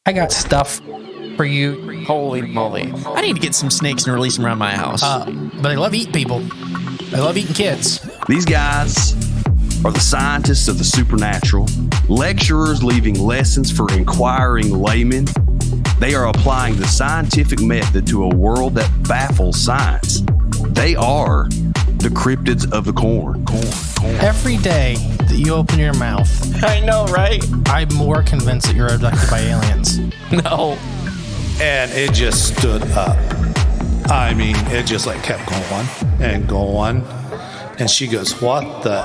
I got stuff for you. Holy moly. I need to get some snakes and release them around my house. But they love eating people. They love eating kids. These guys are the scientists of the supernatural, lecturers leaving lessons for inquiring laymen. They are applying the scientific method to a world that baffles science. They are the cryptids of the corn. Every day that you open your mouth, I know, right? I'm more convinced that you're abducted by aliens. No. And it just stood up. I mean, it just like kept going and going. And she goes, what the?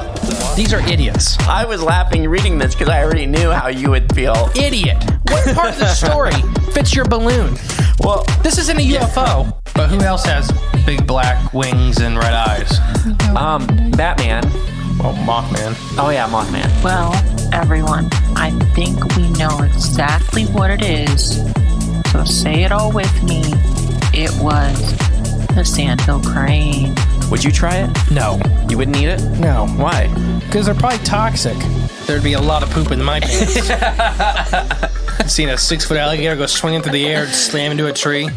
These are idiots. I was laughing reading this because I already knew how you would feel. Idiot. What part of the story fits your balloon? Well, This isn't a UFO. But who else has big black wings and red eyes? Batman. Well, Mothman. Oh, yeah, Mothman. Well, everyone, I think we know exactly what it is. So say it all with me. It was the sandhill crane. Would you try it? No. You wouldn't eat it? No. Why? Because they're probably toxic. There'd be a lot of poop in my pants. I've seen a 6-foot alligator go swinging through the air and slam into a tree.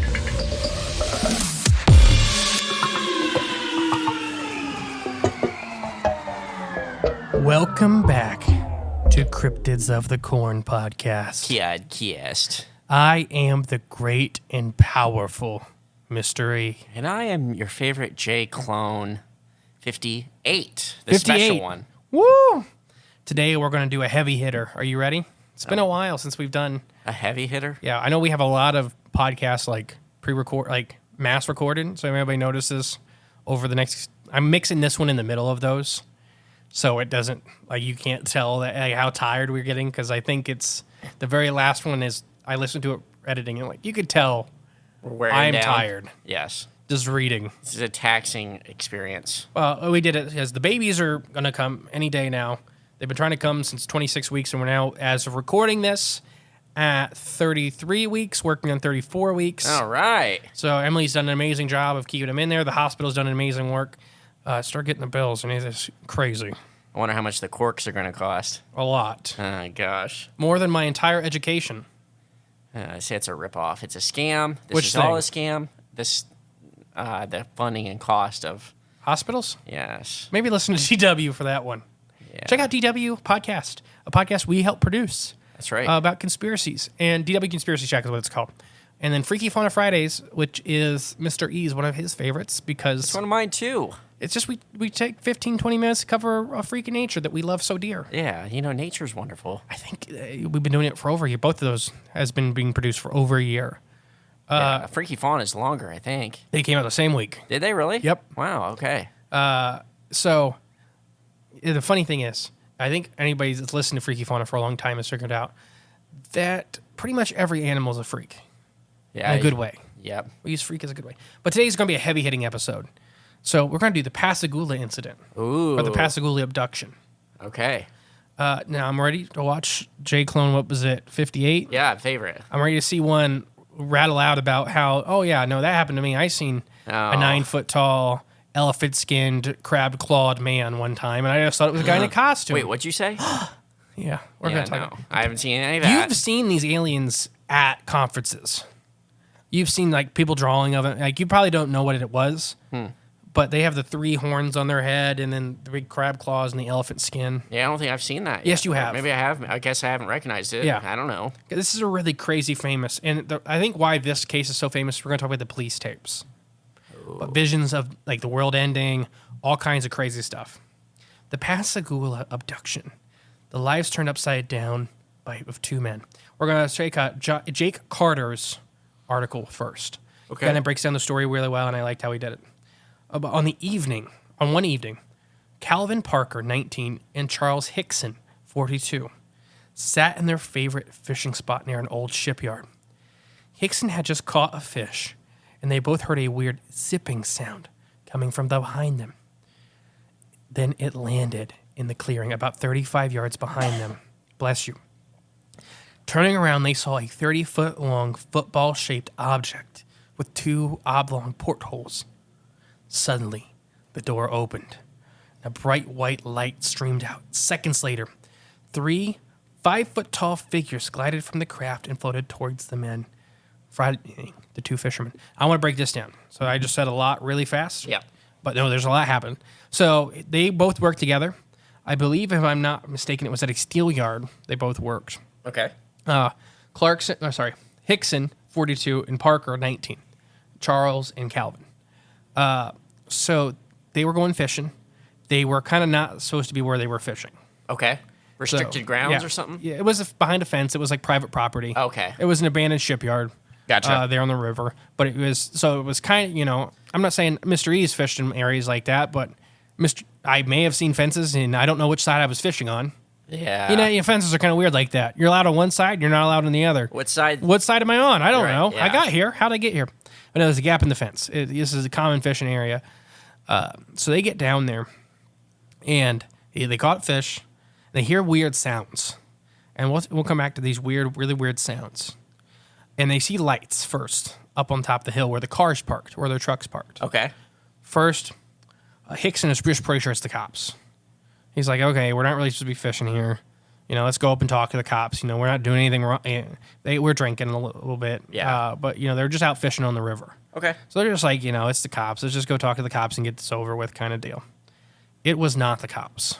Welcome back to Cryptids of the Corn podcast. Podcast. I am the great and powerful Mystery. And I am your favorite J Clone 58, the 58. special one. Woo! Today we're going to do a heavy hitter. Are you ready? It's been a while since we've done. A heavy hitter? Yeah, I know we have a lot of podcasts like pre-record, like mass recorded. So if anybody notices over the next, I'm mixing this one in the middle of those, so it doesn't like you can't tell that like, how tired we're getting because I think it's the very last one is I listened to it editing and like you could tell We're wearing I'm down. tired Yes. just reading. This is a taxing experience. Well, we did it because the babies are gonna come any day now. They've been trying to come since 26 weeks, and we're now, as of recording this, at 33 weeks, working on 34 weeks. All right. So Emily's done an amazing job of keeping them in there. The hospital's done an amazing work. Start getting the bills, and it's crazy. I wonder how much the corks are going to cost. A lot. Oh, gosh. More than my entire education. I say it's a ripoff. It's a scam. This Which is all a thing? scam. This, the funding and cost of, Hospitals? yes. Maybe listen to DW for that one. Yeah. Check out DW Podcast, a podcast we help produce. That's right. About conspiracies. And DW Conspiracy Shack is what it's called. And then Freaky Fauna Fridays, which is Mr. E's one of his favorites because it's one of mine, too. it's just we take 15, 20 minutes to cover a freak of nature that we love so dear. Yeah, you know, nature's wonderful. I think we've been doing it for over a year. Both of those has been being produced for over a year. Yeah, Freaky Fauna is longer, I think. They came out the same week. Did they really? Yep. Wow, okay. So the funny thing is, I think anybody that's listened to Freaky Fauna for a long time has figured out that pretty much every animal is a freak Yeah. in a good way. Yep. We use freak as a good way. But today's going to be a heavy-hitting episode. So we're going to do the Pascagoula incident. Ooh. Or the Pascagoula abduction. Okay. Now I'm ready to watch J Clone, what was it, 58? Yeah, favorite. I'm ready to see one rattle out about how, oh yeah, no, that happened to me. I seen a 9-foot-tall, elephant-skinned, crab-clawed man one time, and I just thought it was a guy in a costume. Wait, what'd you say? Yeah, we're Yeah, going to talk no. about I haven't seen any of that. You've seen these aliens at conferences. You've seen like people drawing of it. Like you probably don't know what it was, but they have the 3 horns on their head and then the big crab claws and the elephant skin. Yeah, I don't think I've seen that Yes, yet. you Or have. Maybe I have. I guess I haven't recognized it. Yeah. I don't know. This is a really crazy famous, and I think why this case is so famous. We're going to talk about the police tapes, but visions of like the world ending, all kinds of crazy stuff. The Pascagoula abduction, the lives turned upside down of 2 men. We're going to check out Jake Carter's article first. Okay. And it breaks down the story really well, and I liked how he did it. On one evening, Calvin Parker, 19, and Charles Hickson, 42, sat in their favorite fishing spot near an old shipyard. Hickson had just caught a fish, and they both heard a weird zipping sound coming from behind them. Then it landed in the clearing about 35 yards behind them. Bless you. Turning around, they saw a 30-foot-long football-shaped object with 2 oblong portholes. Suddenly, the door opened. A bright white light streamed out. Seconds later, 3 5-foot-tall figures glided from the craft and floated towards the men, frightening the two fishermen. I want to break this down. So I just said a lot really fast. Yeah. But no, there's a lot happened. So they both worked together. I believe, if I'm not mistaken, it was at a steel yard. They both worked. Okay. Hickson, 42, and Parker, 19. Charles and Calvin. So they were going fishing. They were kind of not supposed to be where they were fishing. Okay. Restricted grounds yeah. or something? Yeah, it was behind a fence. It was like private property. Okay. It was an abandoned shipyard. Gotcha. There on the river. But it was kind of, I'm not saying Mr. E's fished in areas like that, but I may have seen fences, and I don't know which side I was fishing on. Yeah. Your fences are kind of weird like that. You're allowed on one side, you're not allowed on the other. What side? What side am I on? I don't know. Yeah. I got here. How'd I get here? But no, there's a gap in the fence. This is a common fishing area. So they get down there, and they caught fish. They hear weird sounds. And we'll come back to these really weird sounds. And they see lights first up on top of the hill where the car's parked, where their truck's parked. Okay. First, Hickson is just pretty sure it's the cops. He's like, okay, we're not really supposed to be fishing here. Let's go up and talk to the cops. We're not doing anything wrong. We're drinking a little bit. Yeah. But, they're just out fishing on the river. Okay. So they're just like, it's the cops. Let's just go talk to the cops and get this over with kind of deal. It was not the cops.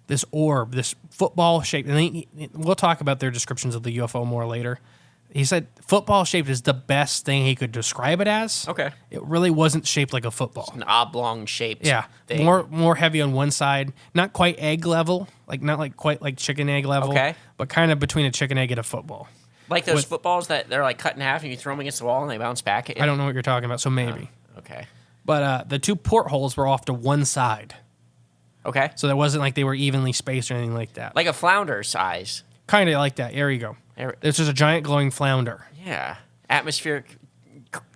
This orb, this football shape, and we'll talk about their descriptions of the UFO more later. He said football shaped is the best thing he could describe it as. Okay. It really wasn't shaped like a football. An oblong shaped thing. More heavy on one side, not quite egg level, not like quite like chicken egg level, but kind of between a chicken egg and a football. Like those footballs that they're like cut in half and you throw them against the wall and they bounce back at you? I don't know what you're talking about, so maybe. Okay. But the two portholes were off to one side. Okay. So there wasn't like they were evenly spaced or anything like that. Like a flounder size. Kind of like that. There you go. This is a giant glowing flounder. Yeah. Atmospheric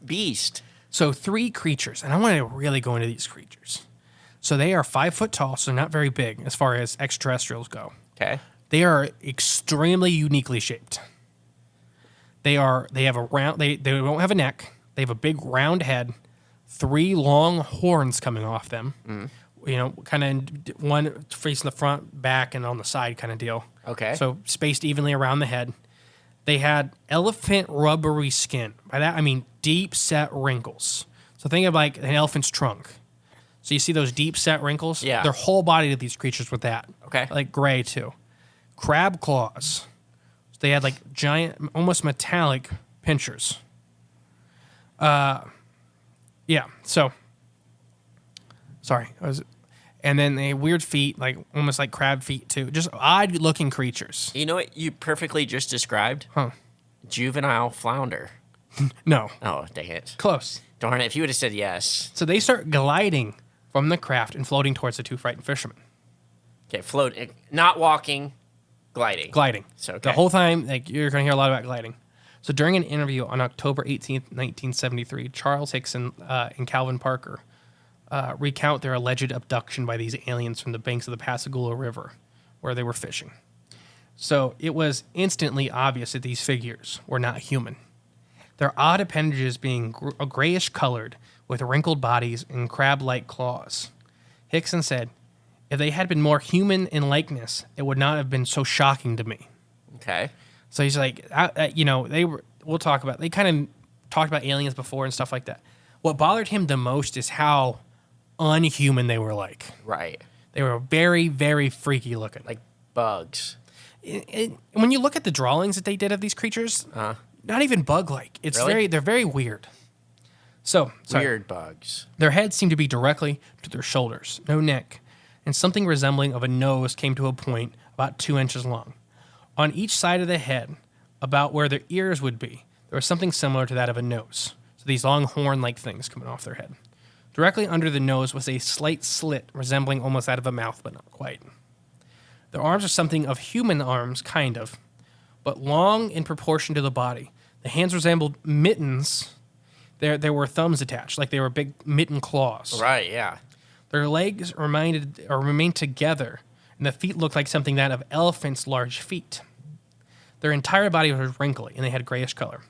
beast. So 3 creatures, and I want to really go into these creatures. So they are 5 foot tall, so not very big as far as extraterrestrials go. Okay. They are extremely uniquely shaped. They have a round. They don't have a neck. They have a big round head, 3 long horns coming off them. Kind of one facing the front, back, and on the side kind of deal. Okay. So spaced evenly around the head. They had elephant rubbery skin. By that, I mean deep set wrinkles. So think of like an elephant's trunk. So you see those deep set wrinkles? Yeah. Their whole body of these creatures with that. Okay. Like gray too. Crab claws. So they had like giant, almost metallic pinchers. Yeah. So, sorry. And then they weird feet, like almost like crab feet too. Just odd looking creatures. You know what you perfectly just described? Huh. Juvenile flounder. No. Oh, dang it. Close. Darn it. If you would have said yes. So they start gliding from the craft and floating towards the 2 frightened fishermen. Okay, floating. Not walking, gliding. Gliding. So, okay. The whole time, you're going to hear a lot about gliding. So during an interview on October 18th, 1973, Charles Hickson and Calvin Parker recount their alleged abduction by these aliens from the banks of the Pascagoula River, where they were fishing. So it was instantly obvious that these figures were not human. Their odd appendages being grayish colored with wrinkled bodies and crab-like claws. Hickson said, if they had been more human in likeness, it would not have been so shocking to me. Okay. So he's like, we'll talk about, they kind of talked about aliens before and stuff like that. What bothered him the most is how unhuman they were like. Right. They were very, very freaky looking. Like bugs. When you look at the drawings that they did of these creatures, not even bug-like. It's Really? they're very weird. So, sorry. Weird bugs. Their heads seemed to be directly to their shoulders, no neck, and something resembling of a nose came to a point about 2 inches long. On each side of the head, about where their ears would be, there was something similar to that of a nose. So these long horn-like things coming off their head. Directly under the nose was a slight slit resembling almost that of a mouth, but not quite. Their arms are something of human arms, kind of, but long in proportion to the body. The hands resembled mittens. There were thumbs attached, like they were big mitten claws. Right, yeah. Their legs remained together, and the feet looked like something that of elephants' large feet. Their entire body was wrinkly, and they had grayish color.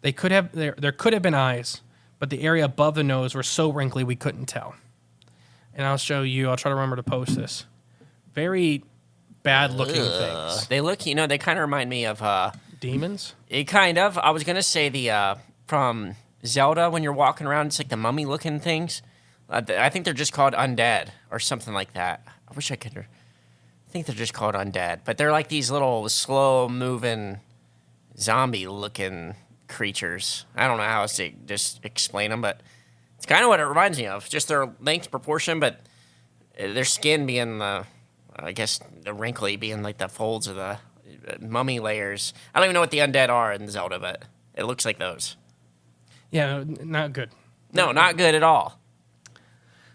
There could have been eyes, but the area above the nose were so wrinkly we couldn't tell. And I'll show you. I'll try to remember to post this. Very bad-looking things. They look, they kind of remind me of Demons? I was gonna say the from Zelda when you're walking around, it's like the mummy-looking things. I think they're just called undead or something like that. I wish I could. I think they're just called undead, but they're like these little slow-moving, zombie-looking creatures. I don't know how else to just explain them, but it's kind of what it reminds me of. Just their length proportion, but their skin being I guess the wrinkly being like the folds of the mummy layers. I don't even know what the undead are in Zelda, but it looks like those. Yeah, not good. No, not good at all.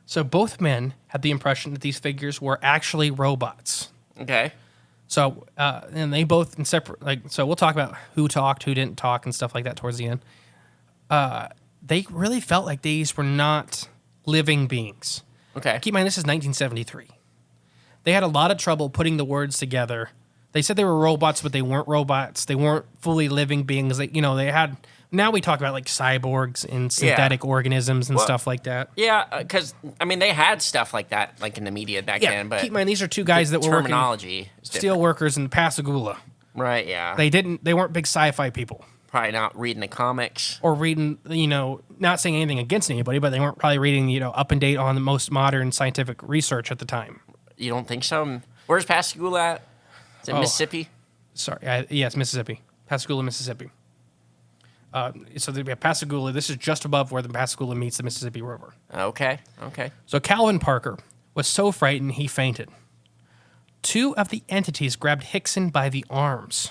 So both men had the impression that these figures were actually robots. Okay. So, and they both in separate, so we'll talk about who talked, who didn't talk, and stuff like that towards the end. They really felt like these were not living beings. Okay. Keep in mind, this is 1973. They had a lot of trouble putting the words together. They said they were robots, but they weren't robots. They weren't fully living beings. They had. Now we talk about like cyborgs and synthetic organisms and stuff like that. Yeah, because they had stuff like that, like in the media back then. But keep in mind, these are two guys that were terminology steel workers in Pascagoula. Right. Yeah. They weren't big sci-fi people. Probably not reading the comics or reading. Not saying anything against anybody, but they weren't probably reading up and date on the most modern scientific research at the time. You don't think so? Where's Pascagoula at? Is it Mississippi? Sorry, yes, Mississippi. Pascagoula, Mississippi. So we have Pascagoula. This is just above where the Pascagoula meets the Mississippi River. Okay. So Calvin Parker was so frightened he fainted. Two of the entities grabbed Hickson by the arms.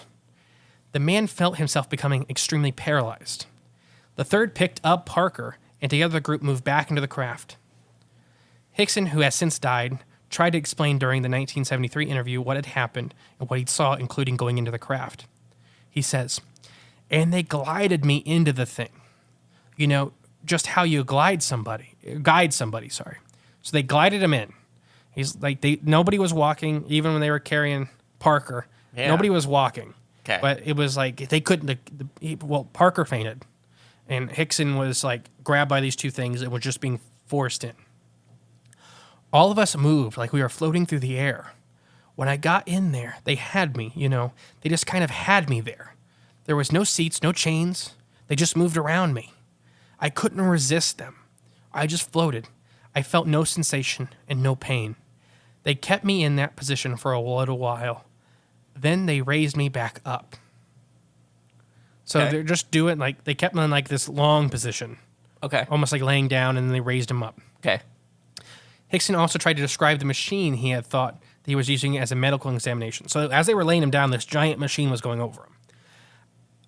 The man felt himself becoming extremely paralyzed. The third picked up Parker, and together the group moved back into the craft. Hickson, who has since died, tried to explain during the 1973 interview what had happened and what he saw, including going into the craft. He says, "And they glided me into the thing. Just how you guide somebody. So they glided him in. He's like, nobody was walking, even when they were carrying Parker. Yeah. Nobody was walking. Okay. But it was like they couldn't. Parker fainted, and Hickson was like grabbed by these two things and was just being forced in. All of us moved like we were floating through the air. When I got in there, they had me. They just kind of had me there. There was no seats, no chains. They just moved around me. I couldn't resist them. I just floated. I felt no sensation and no pain. They kept me in that position for a little while. Then they raised me back up." So they're just doing they kept me in this long position. Okay. Almost like laying down, and then they raised him up. Okay. Hickson also tried to describe the machine he had thought that he was using as a medical examination. So as they were laying him down, this giant machine was going over him.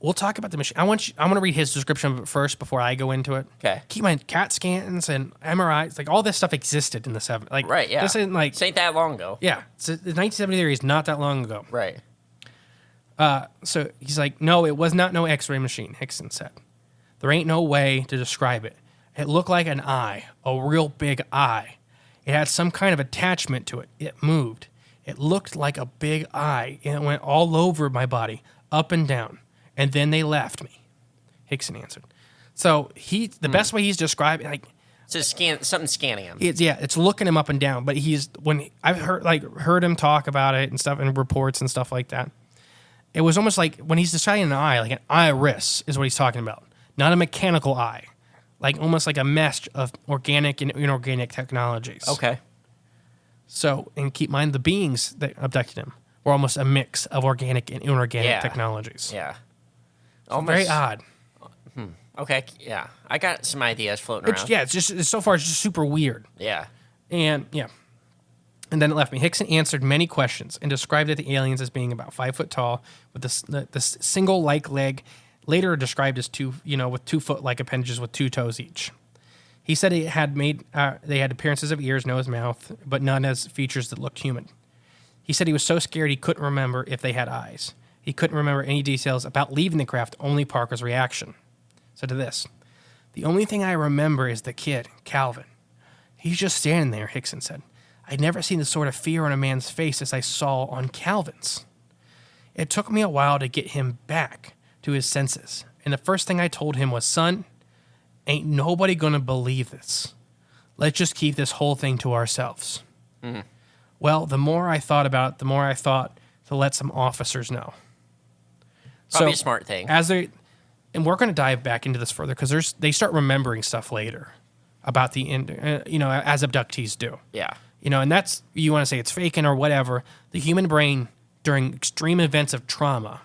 We'll talk about the machine. I want to read his description of it first before I go into it. Okay. Keep in mind, CAT scans and MRIs, all this stuff existed in the 70s. Right, yeah. This isn't This ain't that long ago. Yeah. The 1973 is not that long ago. Right. So he's like, "No, it was not no X-ray machine," Hickson said. "There ain't no way to describe it. It looked like an eye, a real big eye. It had some kind of attachment to it. It moved. It looked like a big eye, and it went all over my body, up and down. And then they left me," Hickson answered. So the best way he's describing, So something scanning him. it's looking him up and down. But I've heard him talk about it and stuff in reports and stuff like that. It was almost like when he's describing an eye, like an iris is what he's talking about, not a mechanical eye, almost like a mesh of organic and inorganic technologies. Okay. So, and keep in mind, the beings that abducted him were almost a mix of organic and inorganic technologies. Yeah. So very odd. Okay. Yeah. I got some ideas floating around. So far, it's just super weird. Yeah. And then it left me. Hickson answered many questions and described the aliens as being about 5 foot tall with the single leg, later described as with 2 foot like appendages with 2 toes each. He said they had appearances of ears, nose, mouth, but none as features that looked human. He said he was so scared he couldn't remember if they had eyes. He couldn't remember any details about leaving the craft, only Parker's reaction. So to this, "The only thing I remember is the kid, Calvin. He's just standing there," Hickson said. "I'd never seen the sort of fear on a man's face as I saw on Calvin's. It took me a while to get him back to his senses, and the first thing I told him was, 'Son, ain't nobody gonna believe this. Let's just keep this whole thing to ourselves.'" Well, the more I thought about it, the more I thought to let some officers know. Probably a smart thing. And we're going to dive back into this further because they start remembering stuff later about the as abductees do. Yeah. And that's, you want to say it's faking or whatever. The human brain during extreme events of trauma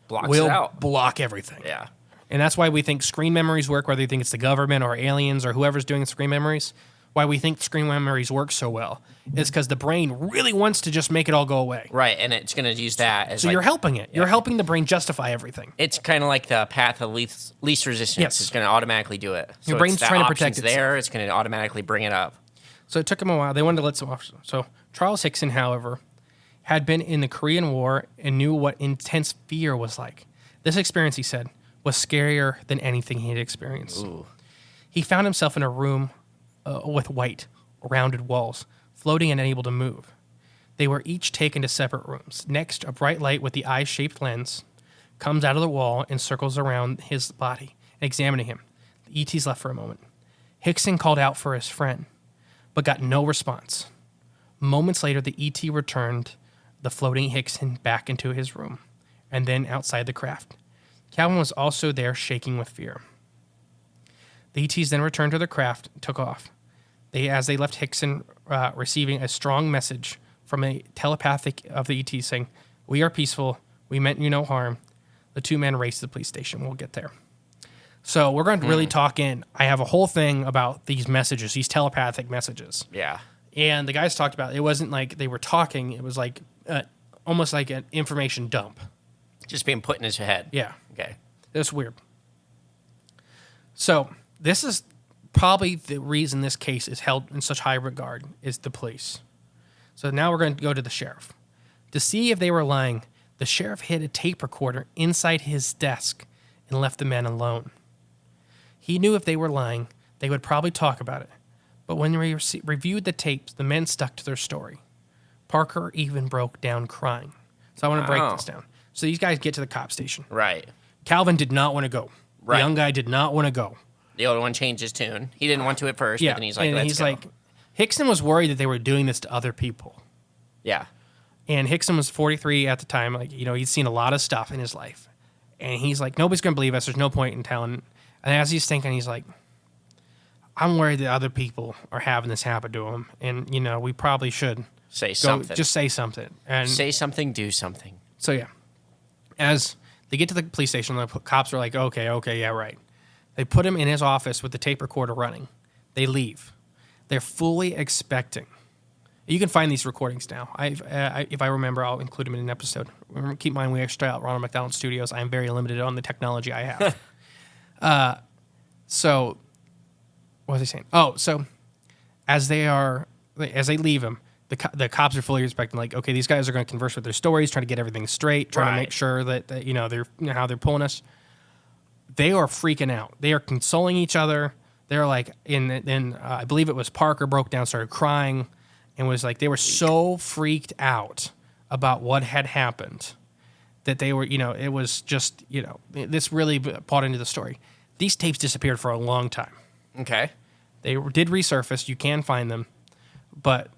Blocks will it out. block everything. Yeah. And that's why we think screen memories work, whether you think it's the government or aliens or whoever's doing screen memories. Why we think screen memories work so well is because the brain really wants to just make it all go away. Right, and it's going to use that as So you're helping it. Yeah. You're helping the brain justify everything. It's kind of like the path of least resistance. Yes. It's going to automatically do it. So Your brain's it's that trying to protect option's there. It's going to automatically bring it up. So it took them a while. They wanted to let some officers. So Charles Hickson, however, had been in the Korean War and knew what intense fear was like. This experience, he said, was scarier than anything he had experienced. Ooh. He found himself in a room with white, rounded walls, floating and unable to move. They were each taken to separate rooms. Next, a bright light with the eye-shaped lens comes out of the wall and circles around his body, examining him. The ET's left for a moment. Hickson called out for his friend, but got no response. Moments later, the ET returned the floating Hickson back into his room, and then outside the craft. Calvin was also there, shaking with fear. The ETs then returned to the craft and took off. As they left Hickson receiving a strong message from a telepathic of the ET saying, "We are peaceful. We meant you no harm." The two men raced to the police station. We'll get there. So we're going to really talk in. I have a whole thing about these messages, these telepathic messages. Yeah. And the guys talked about it. It wasn't like they were talking. It was like almost like an information dump. Just being put in his head. Yeah. Okay. It's weird. So this is probably the reason this case is held in such high regard is the police. So now we're going to go to the sheriff. To see if they were lying, the sheriff hid a tape recorder inside his desk and left the men alone. He knew if they were lying, they would probably talk about it. But when we reviewed the tapes, the men stuck to their story. Parker even broke down crying. So I want to break this down. So these guys get to the cop station. Right. Calvin did not want to go. Right. The young guy did not want to go. The older one changed his tune. He didn't want to at first, but then he's like, and let's he's go. like, Hickson was worried that they were doing this to other people. Yeah. And Hickson was 43 at the time. Like, he'd seen a lot of stuff in his life. And he's like, nobody's going to believe us. There's no point in telling. And as he's thinking, he's like, I'm worried that other people are having this happen to them. And, we probably should Say something. Just say something. And say something, do something. so, yeah. As they get to the police station, the cops are like, okay, yeah, right. They put him in his office with the tape recorder running. They leave. They're fully expecting. You can find these recordings now. If I remember, I'll include them in an episode. Keep in mind, we actually out at Ronald McDonald Studios. I am very limited on the technology I have. So, what was I saying? Oh, so as they leave him, the cops are fully expecting, like, okay, these guys are going to converse with their stories, trying to get everything straight, trying to make sure that they're how they're pulling us. They are freaking out. They are consoling each other. They're like, I believe it was Parker broke down, started crying, and was like, they were so freaked out about what had happened that they were, it was just, this really bought into the story. These tapes disappeared for a long time. Okay. They did resurface. You can find them, but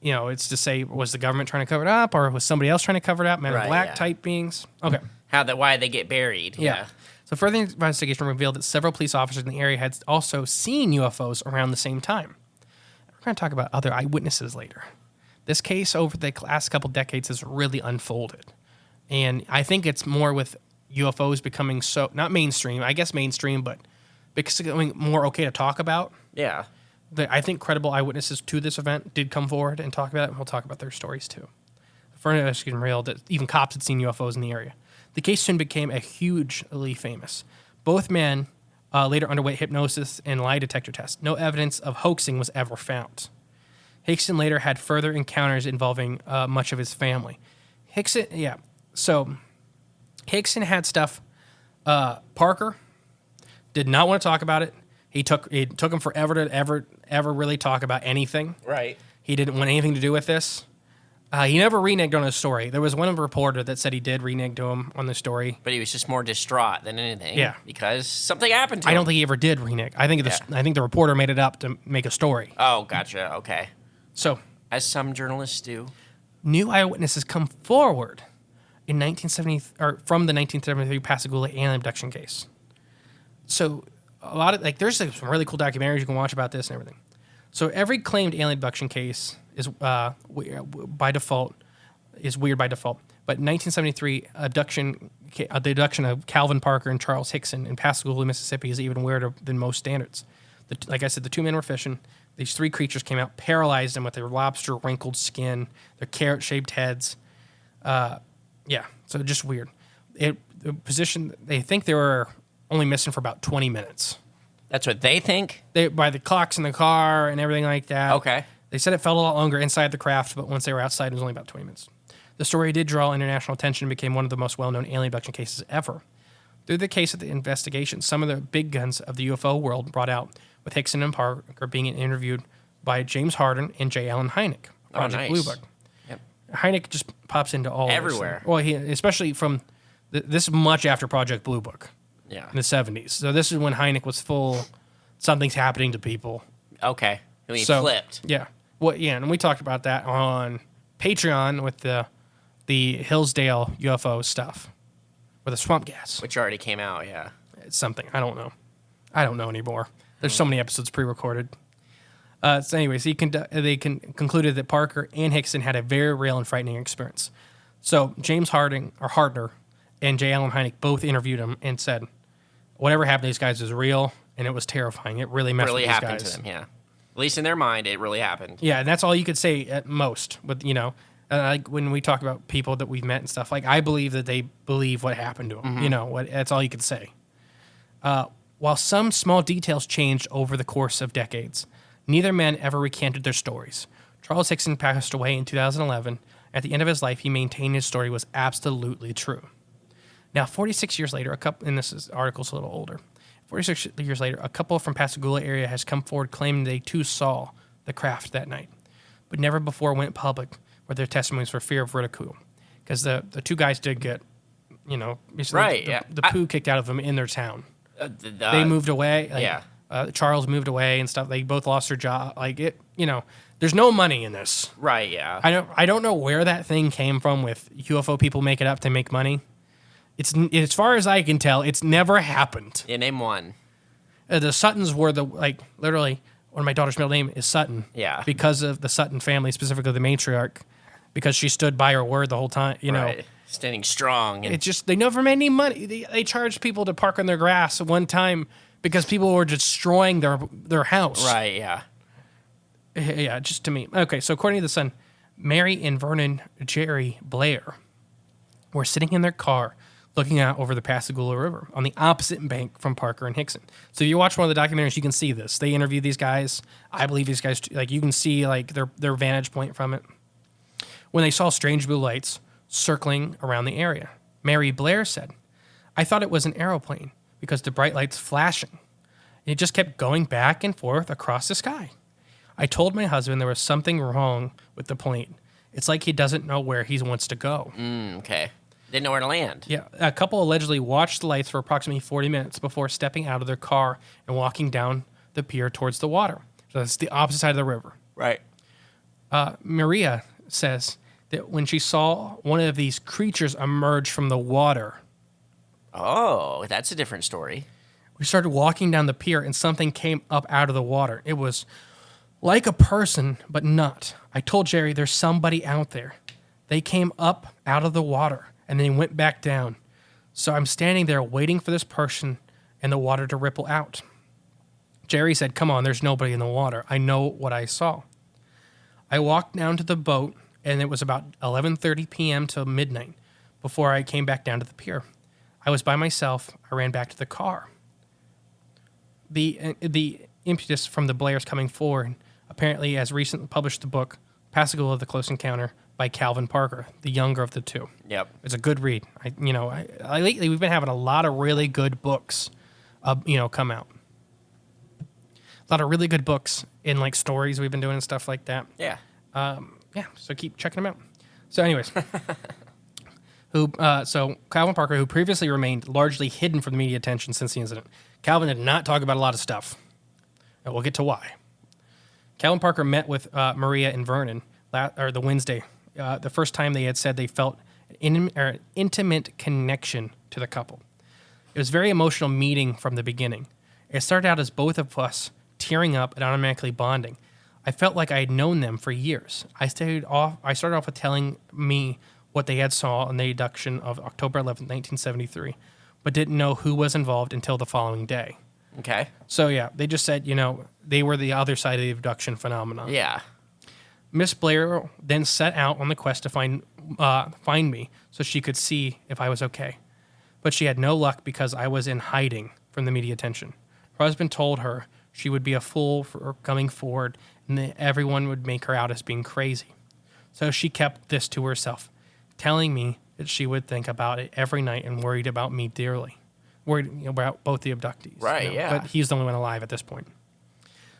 it's to say, was the government trying to cover it up, or was somebody else trying to cover it up? Men in Black type beings. Okay. Why they get buried? Yeah. So further investigation revealed that several police officers in the area had also seen UFOs around the same time. We're going to talk about other eyewitnesses later. This case over the last couple decades has really unfolded. And I think it's more with UFOs becoming not mainstream, I guess mainstream, but becoming more okay to talk about. Yeah. I think credible eyewitnesses to this event did come forward and talk about it, and we'll talk about their stories too. Further investigation revealed that even cops had seen UFOs in the area. The case soon became hugely famous. Both men later underwent hypnosis and lie detector tests. No evidence of hoaxing was ever found. Hickson later had further encounters involving much of his family. Hickson had stuff. Parker did not want to talk about it. It took him forever to ever really talk about anything. Right. He didn't want anything to do with this. He never reneged on his story. There was one reporter that said he did renege to him on the story. But he was just more distraught than anything. Yeah. Because something happened to him. I don't think he ever did renege. I think the reporter made it up to make a story. Oh, gotcha. Okay. So, As some journalists do. New eyewitnesses come forward in 1970 or from the 1973 Pascagoula alien abduction case. So a lot of there's some really cool documentaries you can watch about this and everything. So every claimed alien abduction case is by default is weird by default. But 1973 the abduction of Calvin Parker and Charles Hickson in Pascagoula, Mississippi, is even weirder than most standards. Like I said, the two men were fishing. These three creatures came out, paralyzed them with their lobster wrinkled skin, their carrot-shaped heads. So just weird. The position, they think they were only missing for about 20 minutes. That's what they think? By the clocks in the car and everything like that. Okay. They said it felt a lot longer inside the craft, but once they were outside, it was only about 20 minutes. The story did draw international attention and became one of the most well-known alien abduction cases ever. Through the case of the investigation, some of the big guns of the UFO world brought out, with Hickson and Parker being interviewed by James Harden and J. Allen Hynek, Project Blue Book. Yep. Hynek just pops into all everywhere. Well, especially from this is much after Project Blue Book. Yeah. In the 70s. So this is when Hynek was full. Something's happening to people. Okay. And he flipped. Yeah. Well, yeah, and we talked about that on Patreon with the Hillsdale UFO stuff with the swamp gas. Which already came out, yeah. It's something. I don't know. I don't know anymore. There's so many episodes pre-recorded. So anyways, they concluded that Parker and Hickson had a very real and frightening experience. So James Hardner and J. Allen Hynek both interviewed him and said, whatever happened to these guys is real, and it was terrifying. It really messed with these guys. Really happened to them, yeah. At least in their mind, it really happened. Yeah, and that's all you could say at most. But, like when we talk about people that we've met and stuff, like I believe that they believe what happened to them. Mm-hmm. That's all you could say. While some small details changed over the course of decades, neither man ever recanted their stories. Charles Hickson passed away in 2011. At the end of his life, he maintained his story was absolutely true. Now, 46 years later, and this article's a little older. 46 years later, a couple from Pascagoula area has come forward claiming they too saw the craft that night, but never before went public with their testimonies for fear of ridicule. Because the two guys did get, the poo kicked out of them in their town. They moved away. Charles moved away and stuff. They both lost their job. There's no money in this. Right, yeah. I don't know where that thing came from with UFO people make it up to make money. It's as far as I can tell, it's never happened. Yeah, name one. The Suttons were literally, one of my daughter's middle name is Sutton. Yeah. Because of the Sutton family, specifically the matriarch, because she stood by her word the whole time, Right. Standing strong. And they never made any money. They charged people to park on their grass one time because people were destroying their house. Right, yeah. Yeah, just to me. Okay, so according to the Sun, Mary and Vernon Jerry Blair were sitting in their car looking out over the Pascagoula River on the opposite bank from Parker and Hickson. So if you watch one of the documentaries, you can see this. They interview these guys. I believe these guys, you can see their vantage point from it. When they saw strange blue lights circling around the area, Mary Blair said, "I thought it was an aeroplane because the bright lights flashing. And it just kept going back and forth across the sky. I told my husband there was something wrong with the plane. It's like he doesn't know where he wants to go." Okay. Didn't know where to land. Yeah. A couple allegedly watched the lights for approximately 40 minutes before stepping out of their car and walking down the pier towards the water. So that's the opposite side of the river. Right. Maria says that when she saw one of these creatures emerge from the water. Oh, that's a different story. We started walking down the pier and something came up out of the water. It was like a person, but not. I told Jerry there's somebody out there. They came up out of the water and then went back down. So I'm standing there waiting for this person and the water to ripple out. Jerry said, "Come on, there's nobody in the water. I know what I saw." I walked down to the boat, and it was about 11:30 p.m. till midnight before I came back down to the pier. I was by myself. I ran back to the car. The impetus from the Blairs coming forward apparently has recently published the book Pascagoula: The Close Encounter by Calvin Parker, the younger of the two. Yep. It's a good read. Lately we've been having a lot of really good books, come out. A lot of really good books in stories we've been doing and stuff like that. Yeah. So keep checking them out. So anyways, so Calvin Parker, who previously remained largely hidden from the media attention since the incident. Calvin did not talk about a lot of stuff. And we'll get to why. Calvin Parker met with Maria and Vernon the Wednesday the first time they had said they felt an intimate connection to the couple. It was a very emotional meeting from the beginning. It started out as both of us tearing up and automatically bonding. I felt like I had known them for years. I started off with telling me what they had saw on the abduction of October 11th, 1973, but didn't know who was involved until the following day. Okay. So, yeah, they just said, they were the other side of the abduction phenomenon. Yeah. Miss Blair then set out on the quest to find me so she could see if I was okay. But she had no luck because I was in hiding from the media attention. Her husband told her she would be a fool for coming forward and that everyone would make her out as being crazy. So she kept this to herself, telling me that she would think about it every night and worried about me dearly. Worried about both the abductees. Right, yeah. But he's the only one alive at this point.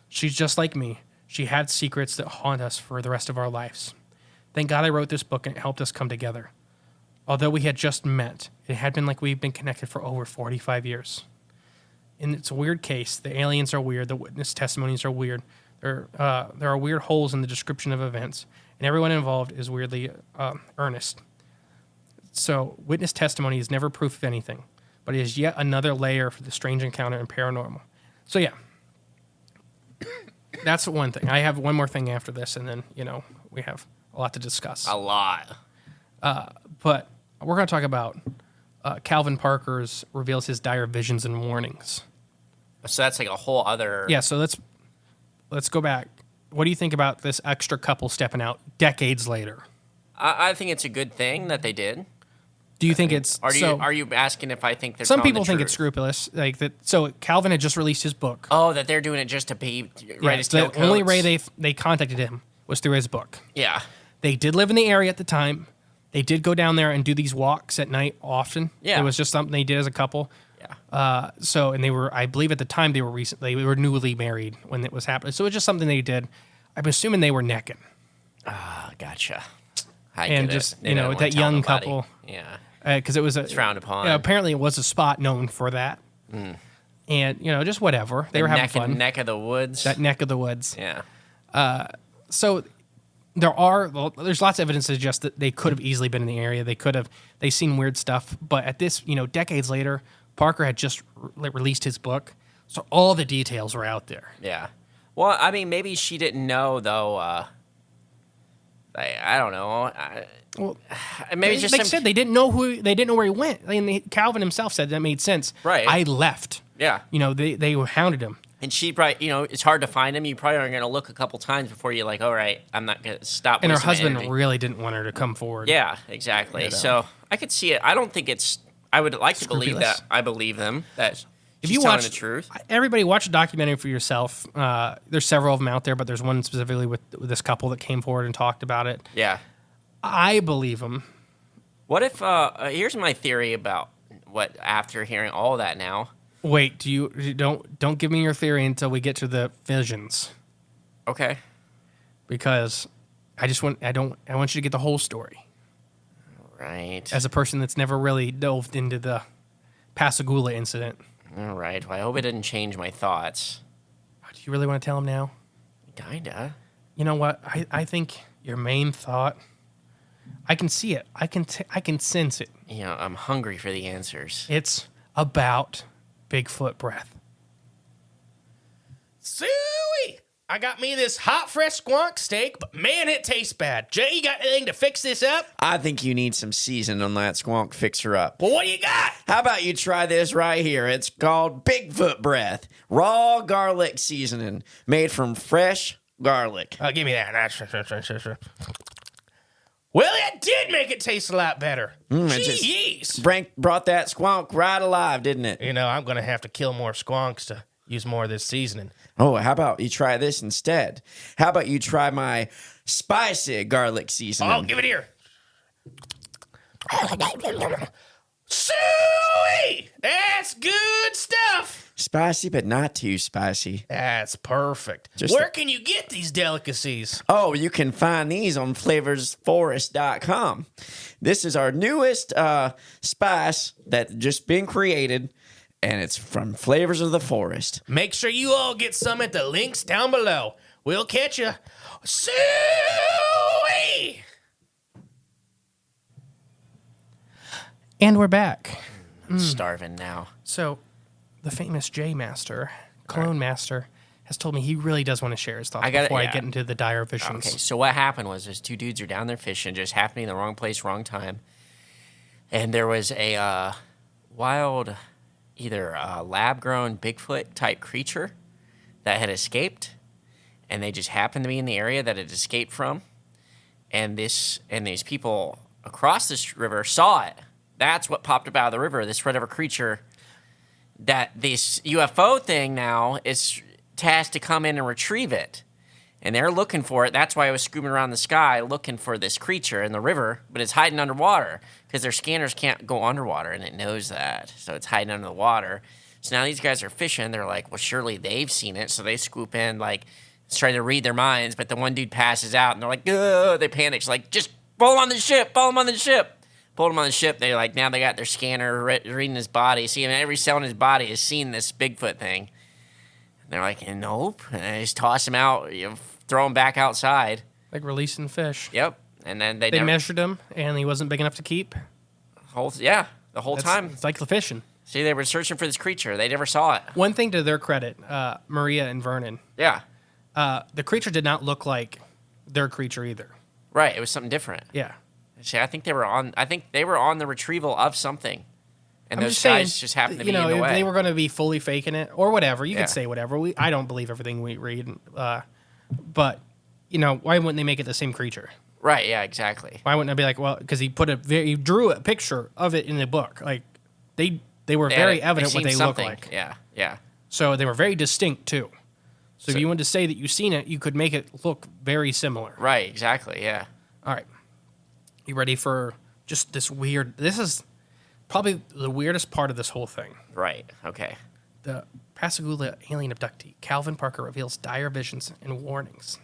She's just like me. She had secrets that haunt us for the rest of our lives. Thank God I wrote this book and it helped us come together. Although we had just met, it had been like we've been connected for over 45 years. And it's a weird case. The aliens are weird. The witness testimonies are weird. There are weird holes in the description of events. And everyone involved is weirdly earnest. So witness testimony is never proof of anything, but it is yet another layer for the strange encounter and paranormal. So yeah, that's one thing. I have one more thing after this, and then, we have a lot to discuss. A lot. But we're going to talk about Calvin Parker's reveals his dire visions and warnings. So that's like a whole other... Yeah, so let's go back. What do you think about this extra couple stepping out decades later? I think it's a good thing that they did. Do you think it's... Are you asking if I think they're Some telling people the think truth? it's scrupulous. Like that. So Calvin had just released his book. Oh, that they're doing it just to write his tail the only coats. way they contacted him was through his book. Yeah. They did live in the area at the time. They did go down there and do these walks at night often. Yeah. It was just something they did as a couple. Yeah. And they were, I believe at the time they were newly married when it was happening. So it was just something they did. I'm assuming they were necking. Ah, gotcha. And just, that young couple. Yeah. Because it was It's frowned upon. Apparently it was a spot known for that. And, just whatever. They were having fun. Neck of the woods. That neck of the woods. Yeah. So there's lots of evidence to suggest that they could have easily been in the area. They seen weird stuff. But at this, decades later, Parker had just released his book. So all the details were out there. Yeah. Well, I mean, maybe she didn't know, though. I don't know. Maybe just they said they didn't know where he went. I mean, Calvin himself said that made sense. Right. I left. Yeah. They hounded him. And she probably, it's hard to find him. You probably aren't going to look a couple times before you're like, all right, I'm not going to stop. And her wasting my husband energy. really didn't want her to come forward. Yeah, exactly. So I could see it. I don't think it's. I would like to believe Scrupulous. that. I believe them that If she's you telling watch the truth. everybody watch a documentary for yourself. There's several of them out there, but there's one specifically with this couple that came forward and talked about it. Yeah. I believe them. What if? Here's my theory about what after hearing all that now. Wait, don't give me your theory until we get to the visions, Okay. because I want you to get the whole story. Right. As a person that's never really delved into the Pascagoula incident. All right. Well, I hope it didn't change my thoughts. Do you really want to tell him now? Kinda. You know what? I think your main thought, I can see it. I can sense it. I'm hungry for the answers. It's about Bigfoot breath. Suey! I got me this hot, fresh squonk steak, but man, it tastes bad. Jay, you got anything to fix this up? I think you need some seasoning on that squonk fixer up. Well, what do you got? How about you try this right here? It's called Bigfoot Breath. Raw garlic seasoning made from fresh garlic. Give me that. Well, it did make it taste a lot better. Jeez. Brought that squonk right alive, didn't it? I'm going to have to kill more squonks to use more of this seasoning. Oh, how about you try this instead? How about you try my spicy garlic seasoning? Oh, give it here. Suey! That's good stuff. Spicy, but not too spicy. That's perfect. Just Where can you get these delicacies? Oh, you can find these on flavorsforest.com. This is our newest spice that just been created, and it's from Flavors of the Forest. Make sure you all get some at the links down below. We'll catch you. Suey! And we're back. I'm starving now. So, the famous J Master, Clone Master, has told me he really does want to share his thoughts before I get into the dire visions. Okay, so what happened was there's two dudes are down there fishing, just happened to be in the wrong place, wrong time. And there was a wild, either lab-grown Bigfoot-type creature that had escaped. And they just happened to be in the area that it escaped from. And these people across this river saw it. That's what popped up out of the river, this whatever creature. That this UFO thing now is tasked to come in and retrieve it. And they're looking for it. That's why I was scooping around the sky looking for this creature in the river, but it's hiding underwater because their scanners can't go underwater, and it knows that. So it's hiding under the water. So now these guys are fishing. They're like, well, surely they've seen it. So they scoop in, like, trying to read their minds, but the one dude passes out, and they're like, ugh, they panic. It's like, just pull him on the ship, pull him on the ship. Pulled him on the ship. They're like, now they got their scanner reading his body. See, every cell in his body has seen this Bigfoot thing. And they're like, nope. And they just toss him out, throw him back outside. Like releasing fish. Yep. And then they measured him, and he wasn't big enough to keep. The whole time. It's like the fishing. See, they were searching for this creature. They never saw it. One thing to their credit, Maria and Vernon. Yeah. The creature did not look like their creature either. Right. It was something different. Yeah. See, I think they were on the retrieval of something. And those guys just happened to be in the way. If they were going to be fully faking it or whatever, you could say whatever. I don't believe everything we read. But, why wouldn't they make it the same creature? Right, yeah, exactly. Why wouldn't it be like, well, because he drew a picture of it in the book. Like, they were very evident what they look like. Yeah, yeah. So they were very distinct, too. So if you wanted to say that you've seen it, you could make it look very similar. Right, exactly, yeah. All right. You ready for just this weird... This is probably the weirdest part of this whole thing. Right, okay. The Pascagoula alien abductee, Calvin Parker, reveals dire visions and warnings.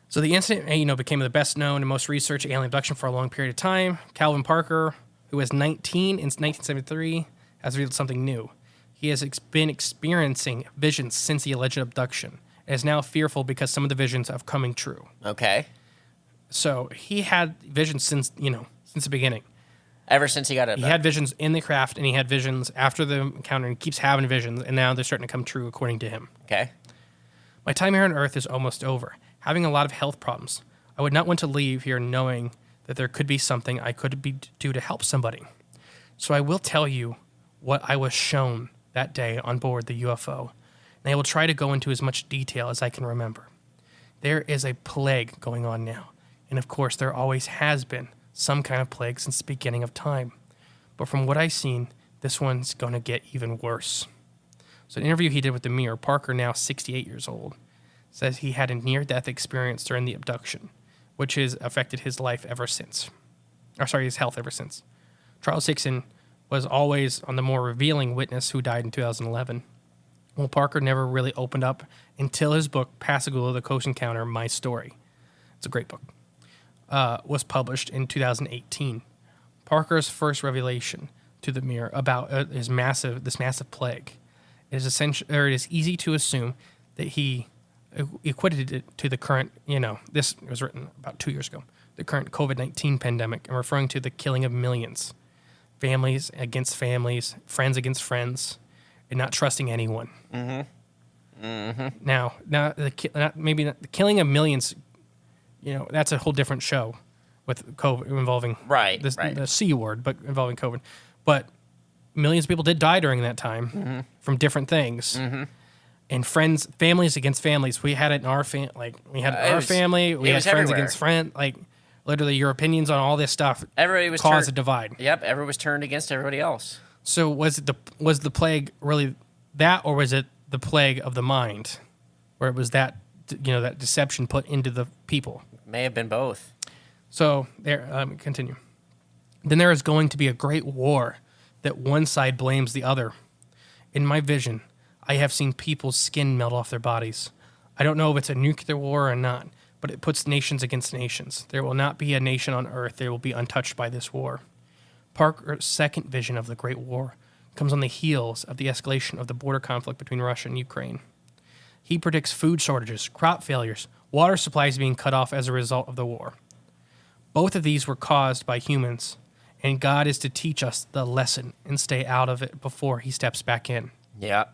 So the incident, became the best known and most researched alien abduction for a long period of time. Calvin Parker, who was 19 in 1973, has revealed something new. He has been experiencing visions since the alleged abduction and is now fearful because some of the visions are coming true. Okay. So he had visions since the beginning. Ever since he got it. He had visions in the craft, and he had visions after the encounter, and he keeps having visions, and now they're starting to come true, according to him. Okay. My time here on Earth is almost over. Having a lot of health problems. I would not want to leave here knowing that there could be something I could do to help somebody. So I will tell you what I was shown that day on board the UFO, and I will try to go into as much detail as I can remember. There is a plague going on now. And of course, there always has been some kind of plague since the beginning of time. But from what I've seen, this one's going to get even worse. So an interview he did with the Mirror, Parker, now 68 years old, says he had a near-death experience during the abduction, which has affected his life ever since. His health ever since. Charles Hickson was always on the more revealing witness who died in 2011. Well, Parker never really opened up until his book, Pascagoula, The Coast Encounter, My Story. It's a great book. Was published in 2018. Parker's first revelation to the Mirror about this massive plague. It is easy to assume that he equated it to the current, this was written about 2 years ago, the current COVID-19 pandemic, and referring to the killing of millions, families against families, friends against friends, and not trusting anyone. Mm-hmm. Mm-hmm. Now, maybe not the killing of millions. That's a whole different show with COVID involving the C word, but involving COVID. But millions of people did die during that time from different things. Mm-hmm. And families against families. We had it in our family. We had friends everywhere. Against friends. Like, literally, your opinions on all this stuff caused a divide. Yep, everyone was turned against everybody else. So was the plague really that, or was it the plague of the mind, where it was that that deception put into the people? May have been both. So continue. Then there is going to be a great war that one side blames the other. In my vision, I have seen people's skin melt off their bodies. I don't know if it's a nuclear war or not, but it puts nations against nations. There will not be a nation on Earth that will be untouched by this war. Parker's second vision of the Great War comes on the heels of the escalation of the border conflict between Russia and Ukraine. He predicts food shortages, crop failures, water supplies being cut off as a result of the war. Both of these were caused by humans, and God is to teach us the lesson and stay out of it before he steps back in. Yeah.